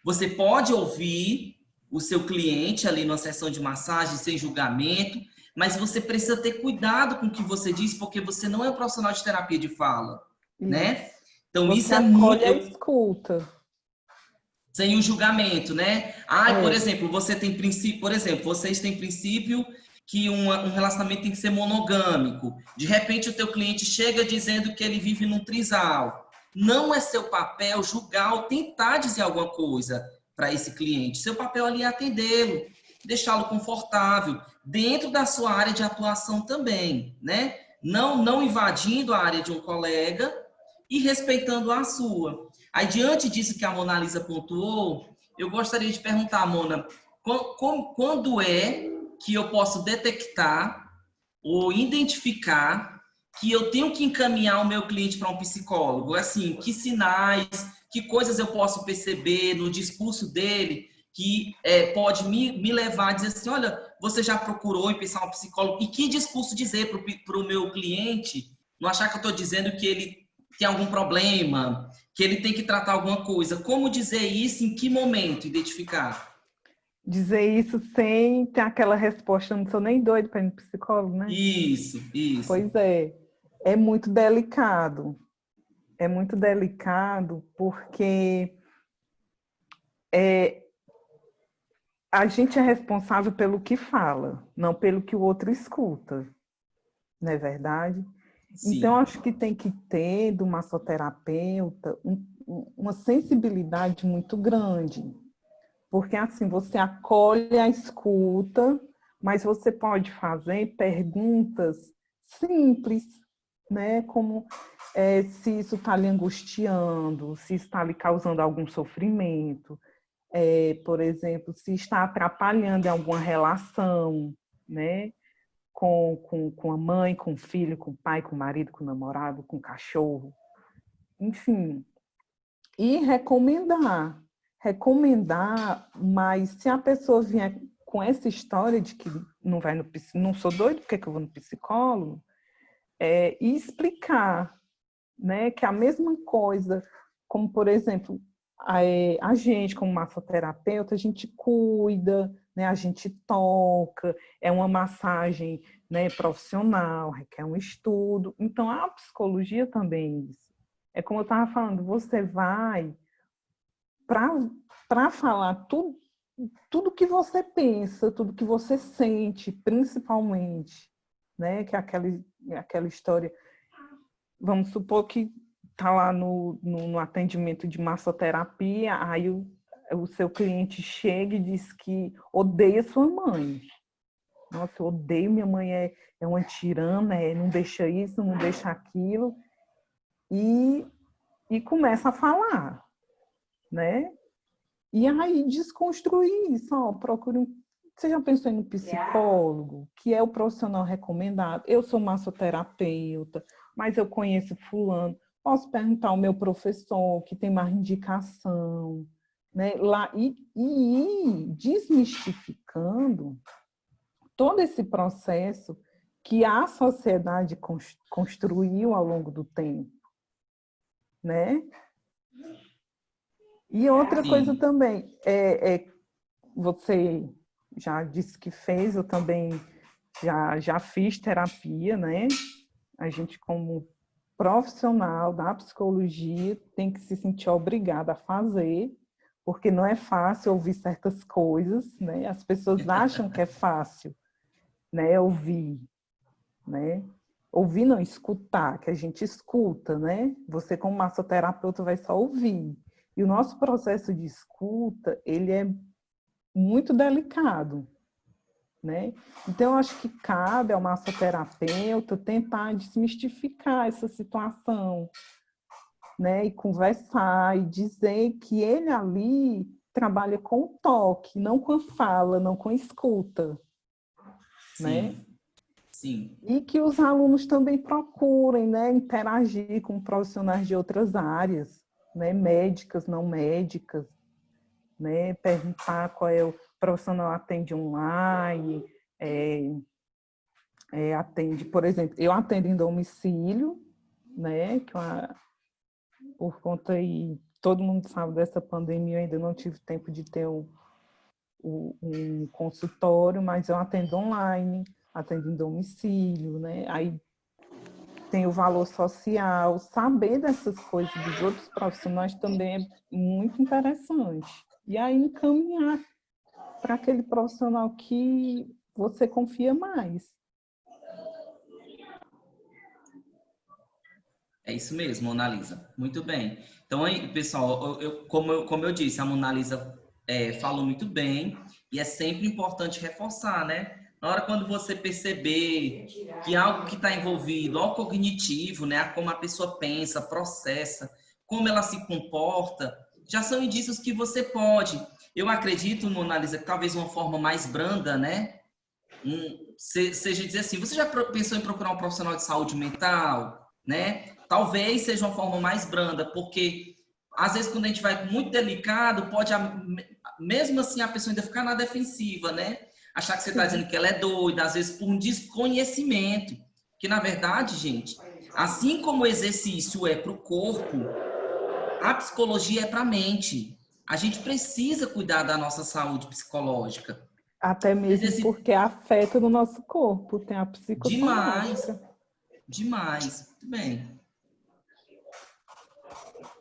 Você pode ouvir o seu cliente ali numa sessão de massagem sem julgamento, mas você precisa ter cuidado com o que você diz, porque você não é um profissional de terapia de fala, né? Isso. Então Você isso é muito acolhe e escuta. sem o julgamento, né? Por É, exemplo, você tem princípio, por exemplo, vocês têm princípio que um relacionamento tem que ser monogâmico. De repente o teu cliente chega dizendo que ele vive num trisal. Não é seu papel julgar ou tentar dizer alguma coisa para esse cliente. Seu papel ali é atendê-lo, deixá-lo confortável, dentro da sua área de atuação também, né? Não invadindo a área de um colega e respeitando a sua. Aí, diante disso que a Mona Lisa pontuou, eu gostaria de perguntar, Mona, quando é que eu posso detectar ou identificar que eu tenho que encaminhar o meu cliente para um psicólogo? Assim, que sinais, que coisas eu posso perceber no discurso dele que pode me levar a dizer assim, olha, você já procurou em pensar um psicólogo? E que discurso dizer para o meu cliente não achar que eu estou dizendo que ele tem algum problema, que ele tem que tratar alguma coisa? Como dizer isso, em que momento identificar? dizer isso sem ter aquela resposta, eu não sou nem doido para ir no psicólogo, né? Isso, isso. Pois é muito delicado. É muito delicado porque a gente é responsável pelo que fala, não pelo que o outro escuta, não é verdade? Então, Sim. acho que tem que ter do massoterapeuta uma sensibilidade muito grande, porque assim, você acolhe a escuta, mas você pode fazer perguntas simples, né? Como se isso está lhe angustiando, se está lhe causando algum sofrimento, por exemplo, se está atrapalhando em alguma relação, né? Com a mãe, com o filho, com o pai, com o marido, com o namorado, com o cachorro, enfim. E recomendar, mas se a pessoa vier com essa história de que não vai no não sou doido, por que eu vou no psicólogo? E explicar, né, que a mesma coisa, como, por exemplo, a gente, como massoterapeuta, a gente cuida, né, a gente toca, é uma massagem, né, profissional, requer um estudo. Então, a psicologia também é isso. É como eu estava falando, você vai para falar tudo que você pensa, tudo que você sente, principalmente, né, que é aquela história. Vamos supor que está lá no atendimento de massoterapia, aí o seu cliente chega e diz que odeia sua mãe. Nossa, eu odeio, minha mãe é uma tirana, não deixa isso, não deixa aquilo. E começa a falar, né? E aí desconstruir isso, procure Você já pensou em um psicólogo, que é o profissional recomendado? Eu sou massoterapeuta, mas eu conheço fulano. Posso perguntar ao meu professor, que tem mais indicação, né? Lá, e ir desmistificando todo esse processo que a sociedade construiu ao longo do tempo, né? E outra coisa Sim. também, você já disse que fez, eu também já fiz terapia, né? A gente, como profissional da psicologia, tem que se sentir obrigada a fazer, porque não é fácil ouvir certas coisas, né? As pessoas acham que é fácil, né? Ouvir, né? Ouvir não, escutar, que a gente escuta, né? Você, como massoterapeuta, vai só ouvir. E o nosso processo de escuta, ele é muito delicado, né? Então, eu acho que cabe ao massoterapeuta tentar desmistificar essa situação, né? E conversar e dizer que ele ali trabalha com o toque, não com a fala, não com a escuta, né? Sim, sim, E que os alunos também procurem, né, interagir com profissionais de outras áreas, né, médicas, não médicas, né, perguntar qual é o profissional atende online, atende, por exemplo, eu atendo em domicílio, né, por conta aí, todo mundo sabe dessa pandemia, eu ainda não tive tempo de ter um consultório, mas eu atendo online, atendo em domicílio, né, aí tem o valor social, saber dessas coisas dos outros profissionais também é muito interessante. E aí encaminhar para aquele profissional que você confia mais. é isso mesmo, Mona Lisa. Muito bem. Então, aí, pessoal, como eu disse, a Mona Lisa falou muito bem e é sempre importante reforçar, né? Na hora quando você perceber que algo que está envolvido ao cognitivo, né, a como a pessoa pensa, processa, como ela se comporta, já são indícios que você pode. Eu acredito, Mona Lisa, que talvez uma forma mais branda, né? Seja dizer assim, você já pensou em procurar um profissional de saúde mental, né? Talvez seja uma forma mais branda, porque às vezes quando a gente vai muito delicado, pode mesmo assim a pessoa ainda ficar na defensiva, né? Achar que você está dizendo que ela é doida, às vezes por um desconhecimento. Que na verdade, gente, assim como o exercício é para o corpo, a psicologia é para a mente. A gente precisa cuidar da nossa saúde psicológica. Até mesmo Exercício porque afeta no nosso corpo, tem a demais, psicossomática. demais. Muito bem.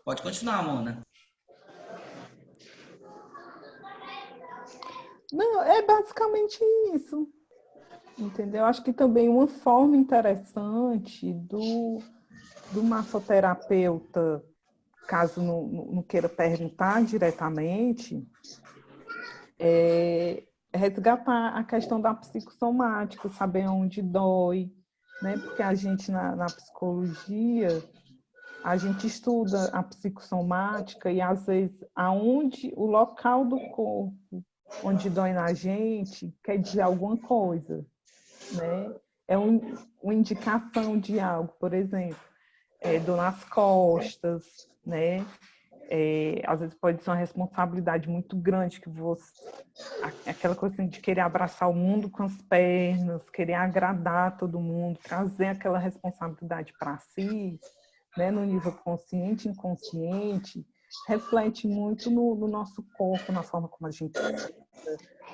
Pode continuar, Mona. Não, é basicamente isso, entendeu? Acho que também uma forma interessante do massoterapeuta, caso não queira perguntar diretamente, é resgatar a questão da psicossomática, saber onde dói, né? Porque a gente, na psicologia, a gente estuda a psicossomática e, às vezes, o local do corpo onde dói na gente quer dizer alguma coisa, né? É uma indicação de algo, por exemplo, dor nas costas, né? Às vezes pode ser uma responsabilidade muito grande, que você, aquela coisa assim, de querer abraçar o mundo com as pernas, querer agradar todo mundo, trazer aquela responsabilidade para si, né, no nível consciente e inconsciente, reflete muito no nosso corpo, na forma como a gente senta,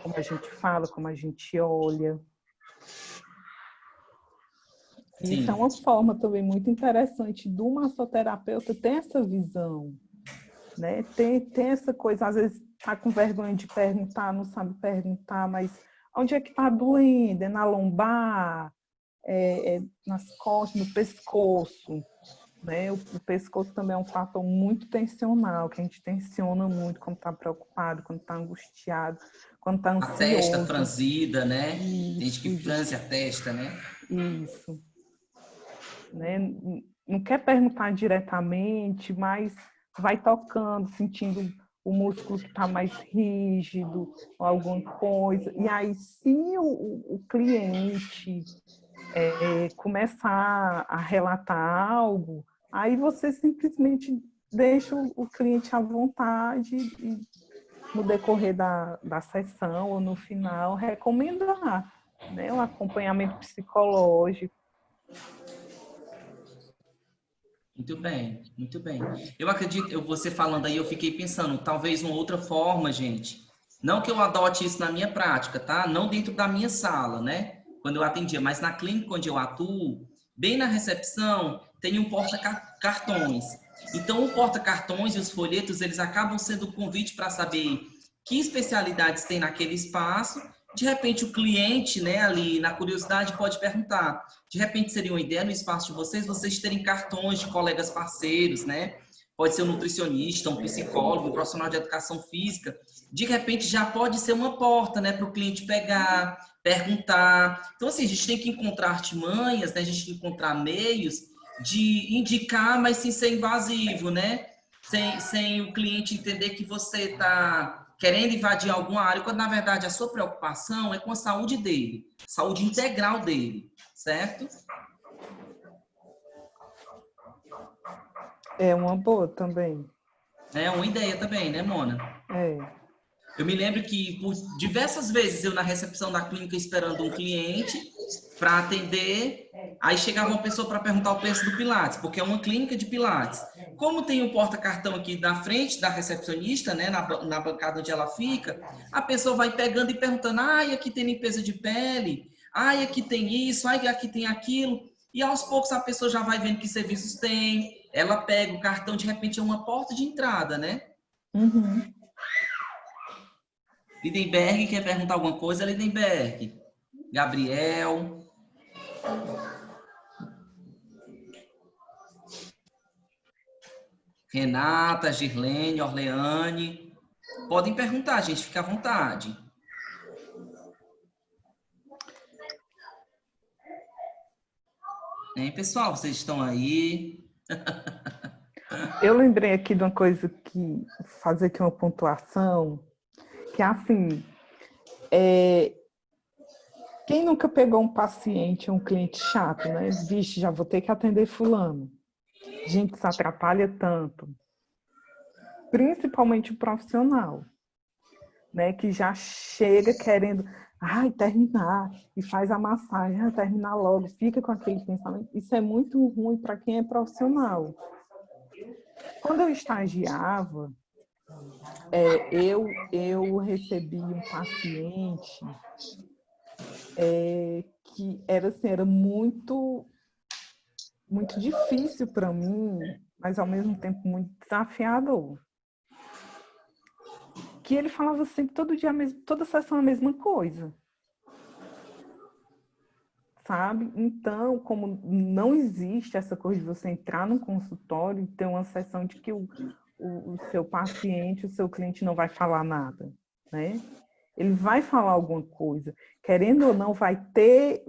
como a gente fala, como a gente olha. E isso é Sim. uma forma também muito interessante do massoterapeuta ter essa visão, né? Tem essa coisa, às vezes está com vergonha de perguntar, não sabe perguntar, mas onde é que está doendo? É na lombar? É nas costas, no pescoço? Né? O pescoço também é um fator muito tensional, que a gente tensiona muito quando está preocupado, quando está angustiado, quando está A testa ansioso. franzida, né? Tem gente Isso, que franze a testa, né? isso. Né? Não quer perguntar diretamente, mas vai tocando, sentindo o músculo que está mais rígido, ou alguma coisa. E aí, se o cliente começar a relatar algo, aí você simplesmente deixa o cliente à vontade e, no decorrer da sessão ou no final, recomendar, né, um acompanhamento psicológico. Muito bem, muito bem. Eu acredito, você falando aí, eu fiquei pensando, talvez uma outra forma, gente. Não que eu adote isso na minha prática, tá? Não dentro da minha sala, né? Quando eu atendia, mas na clínica onde eu atuo, bem na recepção, tem um porta-cartões. Então, o porta-cartões e os folhetos, eles acabam sendo o convite para saber que especialidades tem naquele espaço. De repente, o cliente, né, ali na curiosidade, pode perguntar. De repente, seria uma ideia no espaço de vocês terem cartões de colegas parceiros, né? Pode ser um nutricionista, um psicólogo, um profissional de educação física. De repente, já pode ser uma porta, né, para o cliente pegar, perguntar. Então, assim, a gente tem que encontrar artimanhas, né? A gente tem que encontrar meios de indicar, mas sem ser invasivo, né? Sem o cliente entender que você está querendo invadir alguma área, quando na verdade a sua preocupação é com a saúde dele, saúde integral dele, certo? É uma boa também. É uma ideia também, né, Mona? É. Eu me lembro que por diversas vezes eu na recepção da clínica esperando um cliente para atender, aí chegava uma pessoa para perguntar o preço do Pilates, porque é uma clínica de Pilates. Como tem o porta-cartão aqui na frente da recepcionista, né, na bancada onde ela fica, a pessoa vai pegando e perguntando: ai, aqui tem limpeza de pele, ai, aqui tem isso, ai, aqui tem aquilo. E aos poucos a pessoa já vai vendo que serviços tem, ela pega o cartão, de repente é uma porta de entrada, né? Uhum. Lindenberg quer perguntar alguma coisa? Lindenberg. Gabriel. Renata, Girlene, Orleane. Podem perguntar, gente, fica à vontade. Hein, pessoal, vocês estão aí? Eu lembrei aqui de uma coisa que fazer aqui uma pontuação, que é assim, quem nunca pegou um paciente, um cliente chato, né? Vixe, já vou ter que atender fulano. Gente, isso atrapalha tanto. Principalmente o profissional, né? Que já chega querendo, terminar, e faz a massagem, terminar logo, fica com aquele pensamento. Isso é muito ruim para quem é profissional. Quando eu estagiava, eu recebi um paciente que era, assim, era muito, muito difícil para mim, mas ao mesmo tempo muito desafiador. Que ele falava sempre, todo dia, toda sessão a mesma coisa. Sabe? Então, como não existe essa coisa de você entrar num consultório e ter uma sessão de que o seu paciente, o seu cliente não vai falar nada, né? Ele vai falar alguma coisa. Querendo ou não, vai ter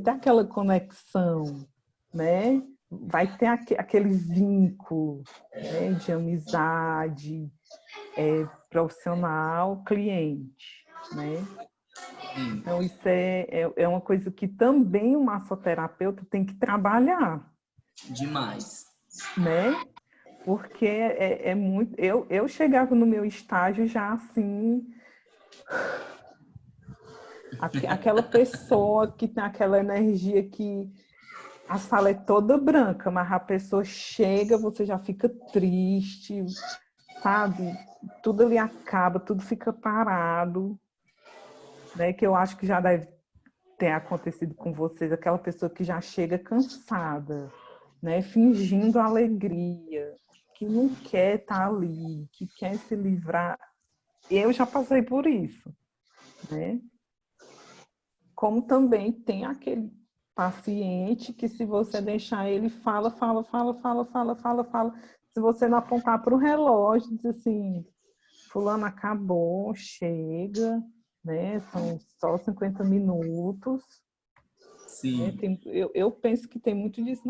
aquela conexão, né? Vai ter aquele vínculo, né, de amizade, profissional, cliente, né? Então, isso é uma coisa que também o massoterapeuta tem que trabalhar. Demais. Né? Porque é muito... Eu chegava no meu estágio já assim... Aquela pessoa que tem aquela energia que a sala é toda branca, mas a pessoa chega, você já fica triste, sabe? Tudo ali acaba, tudo fica parado, né? Que eu acho que já deve ter acontecido com vocês, aquela pessoa que já chega cansada, né? Fingindo alegria, que não quer estar ali, que quer se livrar. Eu já passei por isso, né? Como também tem aquele paciente que se você deixar ele fala, fala, fala, fala, fala, fala, fala. Se você não apontar para o relógio, diz assim, fulano acabou, chega, né? São só 50 minutos. Né? Sim. Eu penso que tem muito disso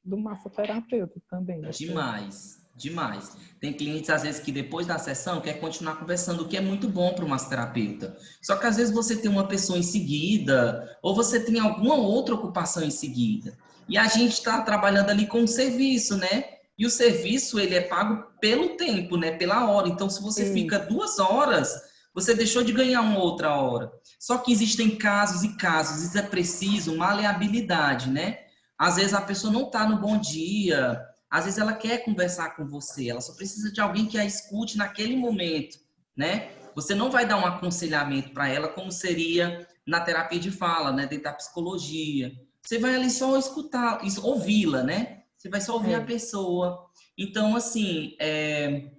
do massoterapeuta também. Demais, demais. Tem clientes, às vezes, que depois da sessão quer continuar conversando, o que é muito bom para o massoterapeuta. Só que, às vezes, você tem uma pessoa em seguida, ou você tem alguma outra ocupação em seguida. E a gente está trabalhando ali com um serviço, né? E o serviço, ele é pago pelo tempo, né? Pela hora. Então, se você fica Isso. 2 horas, você deixou de ganhar uma outra hora. Só que existem casos e casos, isso é preciso maleabilidade, né? Às vezes a pessoa não está no bom dia, às vezes ela quer conversar com você, ela só precisa de alguém que a escute naquele momento, né? Você não vai dar um aconselhamento para ela como seria na terapia de fala, né? Dentro da psicologia. Você vai ali só escutar, ouvi-la, né? Você vai só ouvir a pessoa. Então, assim,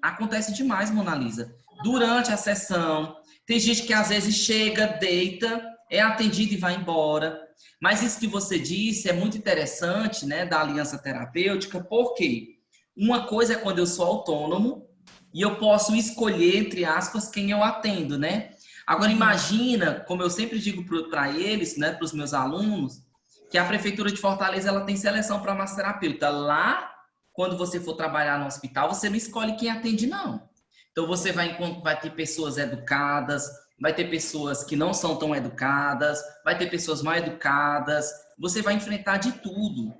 acontece demais, Mona Lisa. Durante a sessão, tem gente que às vezes chega, deita, é atendido e vai embora. Mas isso que você disse é muito interessante, né, da aliança terapêutica, porque uma coisa é quando eu sou autônomo e eu posso escolher, entre aspas, quem eu atendo, né? Agora, imagina, como eu sempre digo para eles, né, para os meus alunos, que a Prefeitura de Fortaleza ela tem seleção para massoterapeuta. Lá, quando você for trabalhar no hospital, você não escolhe quem atende, não. Então, você vai ter pessoas educadas, vai ter pessoas que não são tão educadas, vai ter pessoas mal educadas, você vai enfrentar de tudo.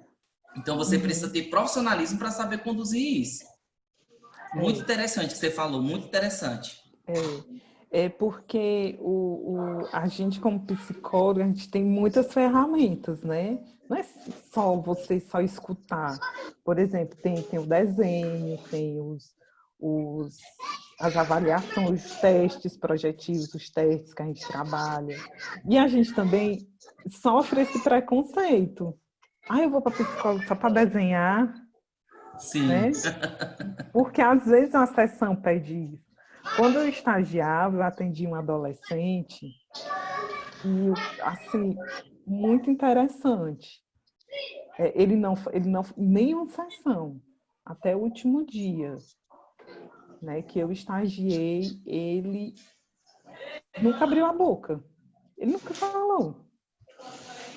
Então, você precisa ter profissionalismo para saber conduzir isso. Muito interessante o que você falou, muito interessante. É porque a gente, como psicólogo, a gente tem muitas ferramentas, né? Não é só você só escutar. Por exemplo, tem o desenho, tem as avaliações, os testes projetivos, os testes que a gente trabalha. E a gente também sofre esse preconceito. Ah, eu vou para psicólogo só para desenhar, Sim. né? Porque às vezes a sessão pede isso. Quando eu estagiava, eu atendi um adolescente e, assim, muito interessante. Ele não, nenhuma sessão, até o último dia, né, que eu estagiei, ele nunca abriu a boca. Ele nunca falou.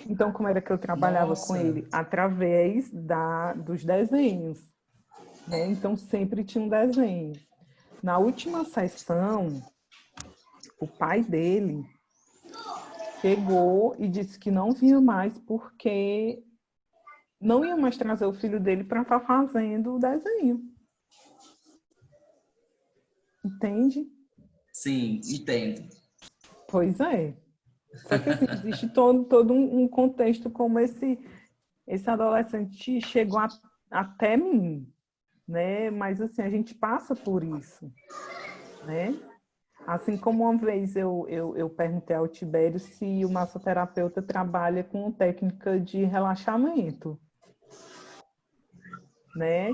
Então, como era que eu trabalhava com Nossa. ele? Através dos desenhos, né? Então, sempre tinha um desenho. Na última sessão, o pai dele chegou e disse que não vinha mais porque não ia mais trazer o filho dele para estar fazendo o desenho. Entende? Sim, entendo. Pois é. Só que assim, existe todo um contexto como esse adolescente chegou até mim, né? Mas assim, a gente passa por isso, né? Assim como uma vez eu perguntei ao Tibério se o massoterapeuta trabalha com técnica de relaxamento, né?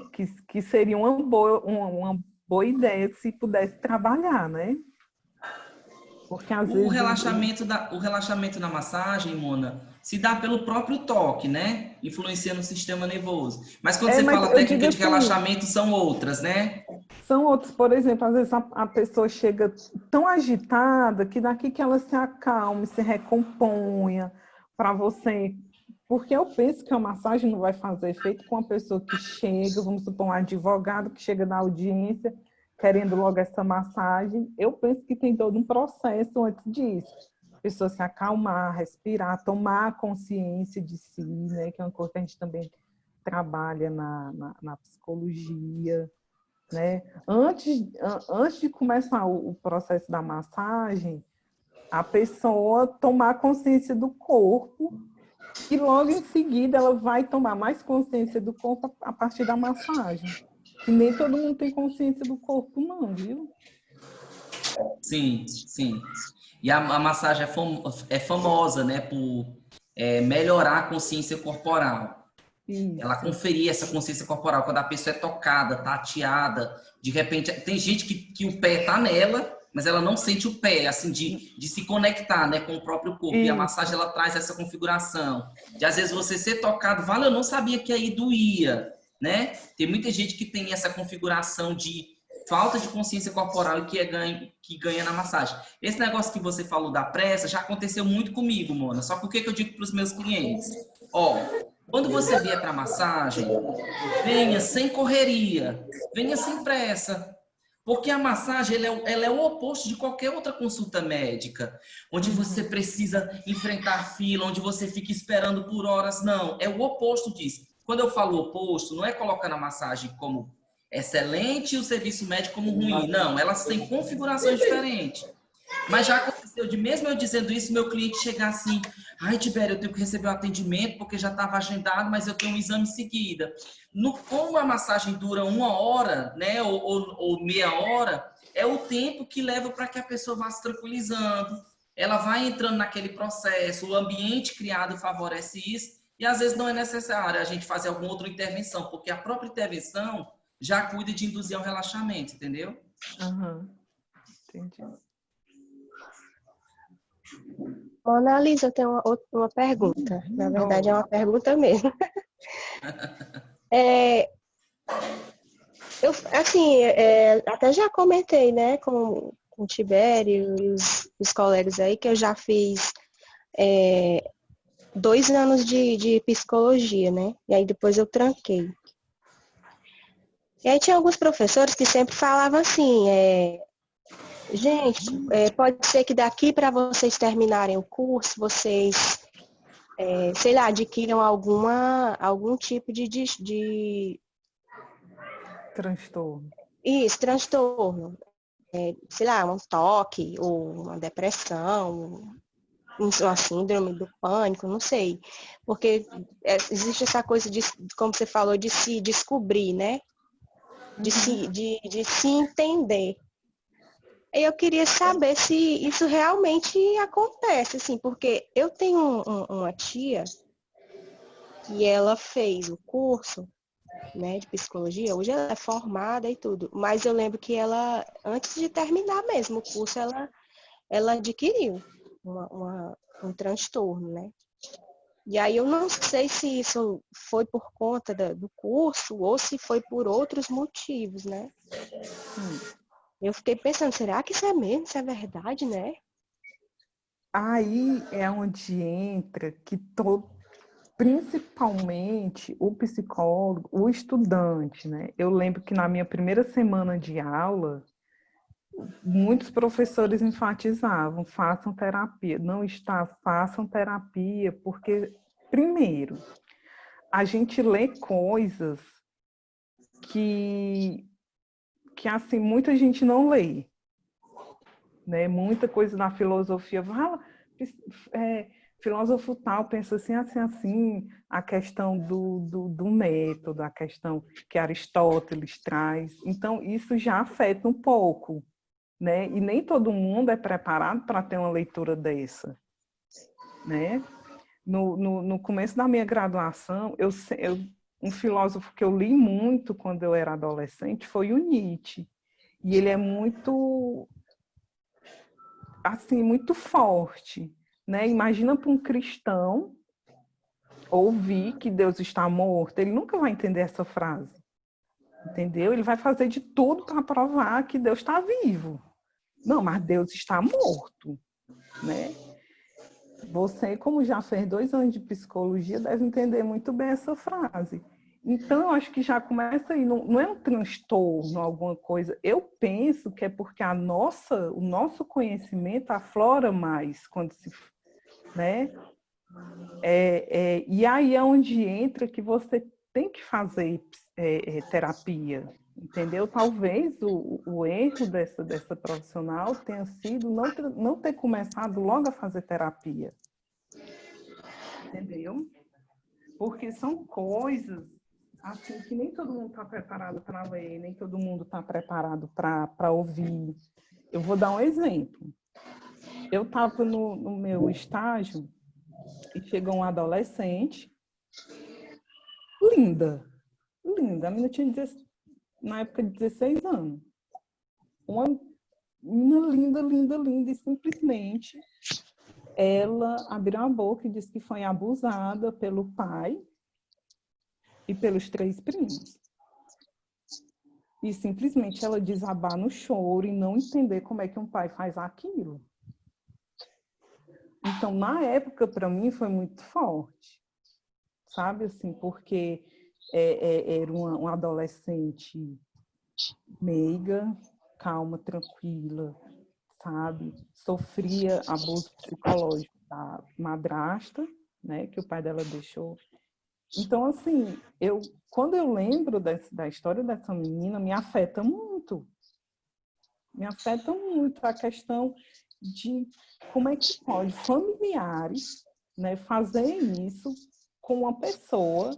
Que seria uma boa ideia se pudesse trabalhar, né? Porque às O vezes relaxamento, o relaxamento na massagem, Mona, se dá pelo próprio toque, né? Influenciando o sistema nervoso. Mas quando você mas fala eu digo técnica de assim, relaxamento, são outras, né? são outros, por exemplo, às vezes a pessoa chega tão agitada que daqui que ela se acalme, se recomponha para você. Porque eu penso que a massagem não vai fazer efeito com uma pessoa que chega, vamos supor, um advogado que chega na audiência querendo logo essa massagem. Eu penso que tem todo um processo antes disso. A pessoa se acalmar, respirar, tomar consciência de si, né? Que é uma coisa que a gente também trabalha na psicologia, né? Antes de começar o processo da massagem, a pessoa tomar consciência do corpo e logo em seguida ela vai tomar mais consciência do corpo a partir da massagem. Que nem todo mundo tem consciência do corpo, não, viu? Sim, sim. E a massagem é famosa, né, por melhorar a consciência corporal. Ela Isso. conferir essa consciência corporal quando a pessoa é tocada, tateada, de repente tem gente que o pé tá nela, mas ela não sente o pé, assim, de se conectar, né, com o próprio corpo. E a Isso. massagem ela traz essa configuração. De às vezes você ser tocado, vale, eu não sabia que aí doía, né? Tem muita gente que tem essa configuração de falta de consciência corporal e que ganha na massagem. Esse negócio que você falou da pressa já aconteceu muito comigo, Mona. Só que o que eu digo para os meus clientes? Ó, quando você vier para massagem, venha sem correria, venha sem pressa. Porque a massagem ela é o oposto de qualquer outra consulta médica, onde você precisa enfrentar fila, onde você fica esperando por horas. Não, é o oposto disso. Quando eu falo oposto, não é colocando a massagem como excelente e o serviço médico como ruim. Não, elas têm configurações diferentes. Mas já aconteceu de mesmo eu dizendo isso, meu cliente chegar assim, ai, Tibério, eu tenho que receber o atendimento porque já estava agendado, mas eu tenho um exame em seguida. Como a massagem dura 1 hora, né, ou meia hora, é o tempo que leva para que a pessoa vá se tranquilizando. Ela vai entrando naquele processo, o ambiente criado favorece isso, e às vezes não é necessário a gente fazer alguma outra intervenção, porque a própria intervenção já cuida de induzir ao relaxamento, entendeu? Entendi. Mona Lisa, eu tenho uma pergunta. Na verdade, é uma pergunta mesmo. Até já comentei, né, com o Tibério e os colegas aí, que eu já fiz 2 anos de psicologia, né? E aí depois eu tranquei. E aí tinha alguns professores que sempre falavam assim, gente, pode ser que daqui para vocês terminarem o curso, vocês, sei lá, adquiram algum tipo de Transtorno. Isso, transtorno. Sei lá, um toque, ou uma depressão, uma síndrome do pânico, não sei. Porque existe essa coisa de, como você falou, de se descobrir, né? De se entender. E eu queria saber se isso realmente acontece, assim, porque eu tenho uma tia que ela fez o curso, né, de psicologia, hoje ela é formada e tudo, mas eu lembro que ela, antes de terminar mesmo o curso, ela adquiriu um transtorno, né? E aí eu não sei se isso foi por conta do curso ou se foi por outros motivos, né? Eu fiquei pensando, será que isso é mesmo? Isso é verdade, né? Aí é onde entra que principalmente o psicólogo, o estudante, né? Eu lembro que na minha primeira semana de aula, muitos professores enfatizavam, façam terapia. Não está, façam terapia, porque, primeiro, a gente lê coisas que assim, muita gente não lê, né? Muita coisa na filosofia, filósofo tal pensa assim, assim, assim, a questão do método, a questão que Aristóteles traz. Então, isso já afeta um pouco, né? E nem todo mundo é preparado para ter uma leitura dessa, né? No começo da minha graduação, um filósofo que eu li muito quando eu era adolescente foi o Nietzsche. E ele é muito, assim, muito forte, né? Imagina para um cristão ouvir que Deus está morto, ele nunca vai entender essa frase, entendeu? Ele vai fazer de tudo para provar que Deus está vivo. Não, mas Deus está morto, né? Você, como já fez 2 anos de psicologia, deve entender muito bem essa frase. Então, acho que já começa aí, não é um transtorno, alguma coisa. Eu penso que é porque o nosso conhecimento aflora mais quando se, né? E aí é onde entra que você tem que fazer terapia, entendeu? Talvez o erro dessa profissional tenha sido não ter começado logo a fazer terapia, entendeu? Porque são coisas assim que nem todo mundo está preparado para ler, nem todo mundo está preparado para ouvir. Eu vou dar um exemplo. Eu estava no meu estágio e chegou uma adolescente linda. A menina tinha, na época, 16 anos. Uma menina linda, e simplesmente ela abriu a boca e disse que foi abusada pelo pai e pelos 3 primos. E simplesmente ela desabar no choro e não entender como é que um pai faz aquilo. Então, na época, para mim, foi muito forte, sabe, assim, porque era uma adolescente meiga, calma, tranquila, sabe, sofria abuso psicológico da madrasta, né, que o pai dela deixou. Então, assim, quando eu lembro da história dessa menina, me afeta muito a questão de como é que pode familiares, né, fazer isso com uma pessoa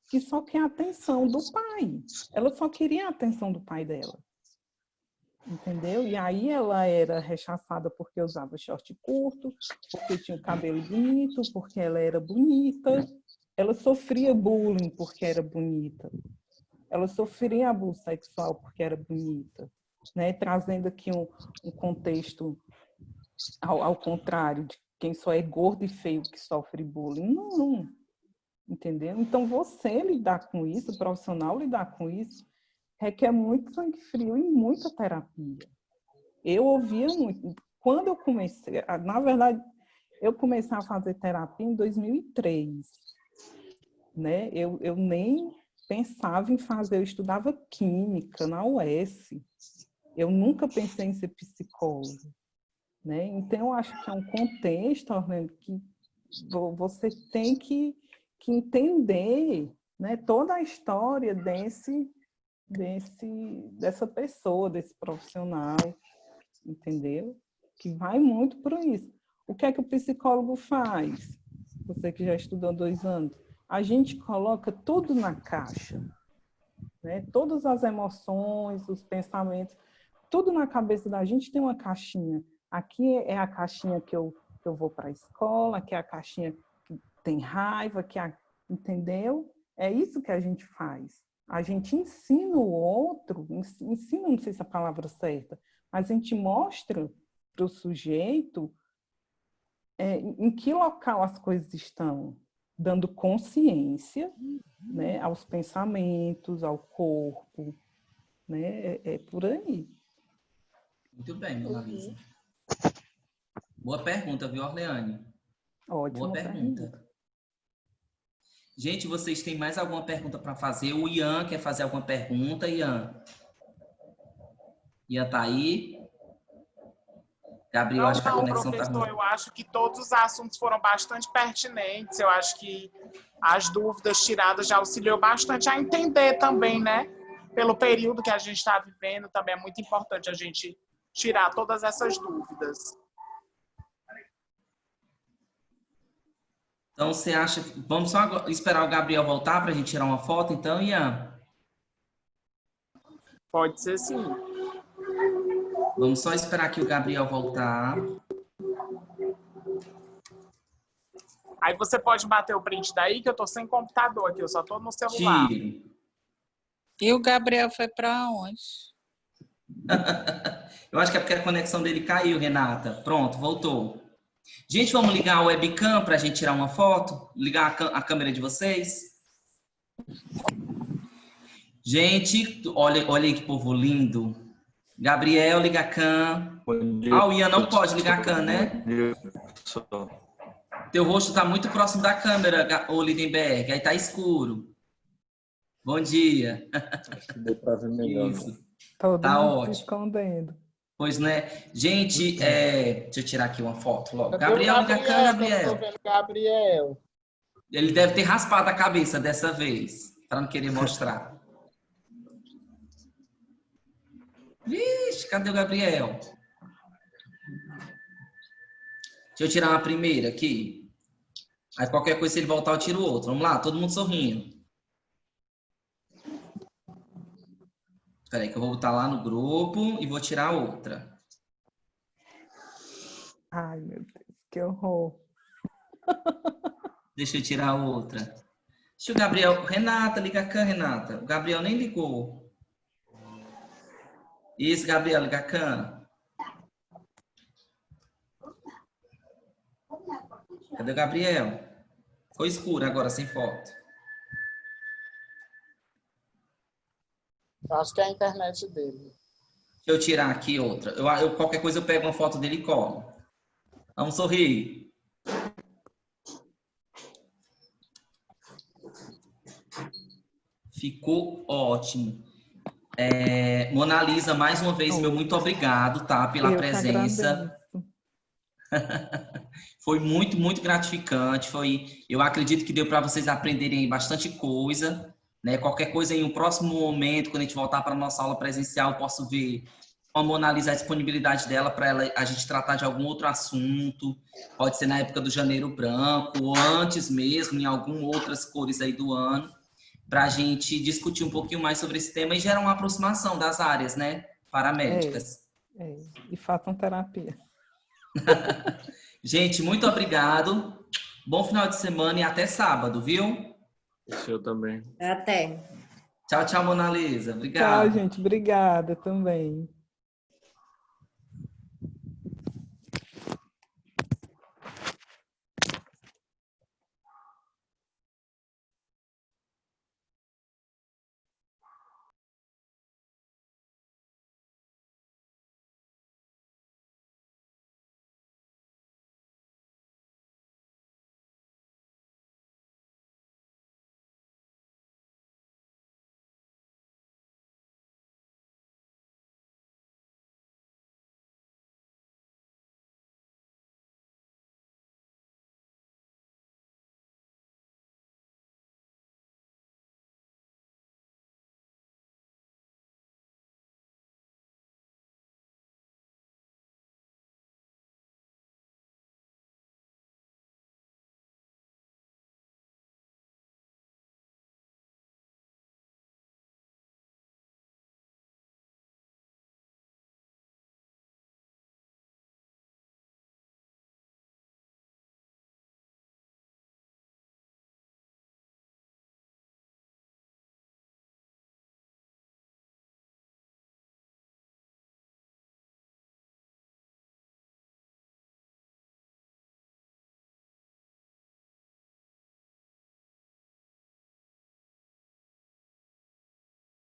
que só quer a atenção do pai. Ela só queria a atenção do pai dela. Entendeu? E aí ela era rechaçada porque usava short curto, porque tinha o cabelo bonito, porque ela era bonita. Ela sofria bullying porque era bonita. Ela sofria abuso sexual porque era bonita. Né? Trazendo aqui um contexto ao contrário, de quem só é gordo e feio que sofre bullying. Não. Entendeu? Então, você lidar com isso, o profissional lidar com isso, requer muito sangue frio e muita terapia. Eu ouvia muito. Quando eu comecei, na verdade, eu comecei a fazer terapia em 2003. Né? Eu nem pensava em fazer, eu estudava química na UES. Eu nunca pensei em ser psicóloga. Né? Então, eu acho que é um contexto, Orlando, que você tem que entender, né, toda a história dessa pessoa, desse profissional, entendeu? Que vai muito por isso. O que é que o psicólogo faz? Você que já estudou 2 anos. A gente coloca tudo na caixa, né? Todas as emoções, os pensamentos, tudo na cabeça da gente tem uma caixinha. Aqui é a caixinha que eu vou para a escola, aqui é a caixinha que tem raiva, entendeu? É isso que a gente faz. A gente ensina o outro, ensina, não sei se é a palavra certa, mas a gente mostra para o sujeito em que local as coisas estão, dando consciência, né, aos pensamentos, ao corpo, né? É por aí. Muito bem, Mona Lisa. Boa pergunta, viu, Orleane? Ótima Boa pergunta. Gente, vocês têm mais alguma pergunta para fazer? O Ian quer fazer alguma pergunta, Ian? Ian tá aí? Gabriel, acho que a conexão tá ruim. Professor, eu acho que todos os assuntos foram bastante pertinentes. Eu acho que as dúvidas tiradas já auxiliou bastante a entender também, né? Pelo período que a gente está vivendo, também é muito importante a gente tirar todas essas dúvidas. Então, você acha... Vamos só esperar o Gabriel voltar para a gente tirar uma foto, então, Ian? Pode ser sim. Vamos só esperar que o Gabriel voltar. Aí você pode bater o print daí, que eu tô sem computador aqui, eu só tô no celular. Tiro. E o Gabriel foi para onde? Eu acho que é porque a conexão dele caiu, Renata. Pronto, voltou. Gente, vamos ligar a webcam para a gente tirar uma foto? Ligar a câmera de vocês? Gente, olha aí que povo lindo. Gabriel, liga a cam. O Ian não pode ligar a cam, né? Teu rosto está muito próximo da câmera, ô Lindenberg. Aí tá escuro. Bom dia. Acho que deu para ver melhor. Isso. Todo Tá mundo ótimo. se escondendo. Pois, né? Gente, deixa eu tirar aqui uma foto logo. Gabriel, liga a cam, Gabriel. Gabriel. Ele deve ter raspado a cabeça dessa vez. Para não querer mostrar. Vixe, cadê o Gabriel? Deixa eu tirar uma primeira aqui. Aí qualquer coisa, se ele voltar, eu tiro outra. Vamos lá, todo mundo sorrindo. Espera aí que eu vou botar lá no grupo e vou tirar outra. Ai, meu Deus, que horror. Deixa eu tirar outra. Deixa o Gabriel... Renata, liga cá, Renata. O Gabriel nem ligou. Isso, Gabriel, liga cá. Cadê o Gabriel? Ficou escuro agora, sem foto. Eu acho que é a internet dele. Deixa eu tirar aqui outra. Qualquer coisa eu pego uma foto dele e colo. Vamos sorrir. Ficou ótimo. Mona Lisa, mais uma vez, meu muito obrigado, tá? Pela Eu que presença. agradeço. Foi muito, muito gratificante. Eu acredito que deu para vocês aprenderem bastante coisa, né? Qualquer coisa em um próximo momento, quando a gente voltar para a nossa aula presencial, eu posso ver com a Mona Lisa a disponibilidade dela para a gente tratar de algum outro assunto. Pode ser na época do Janeiro Branco, ou antes mesmo, em algumas outras cores aí do ano, para a gente discutir um pouquinho mais sobre esse tema e gerar uma aproximação das áreas, né? Paramédicas. E façam terapia. Gente, muito obrigado. Bom final de semana e até sábado, viu? O seu também. Até. Tchau, tchau, Mona Lisa. Obrigado. Tchau, gente. Obrigada também.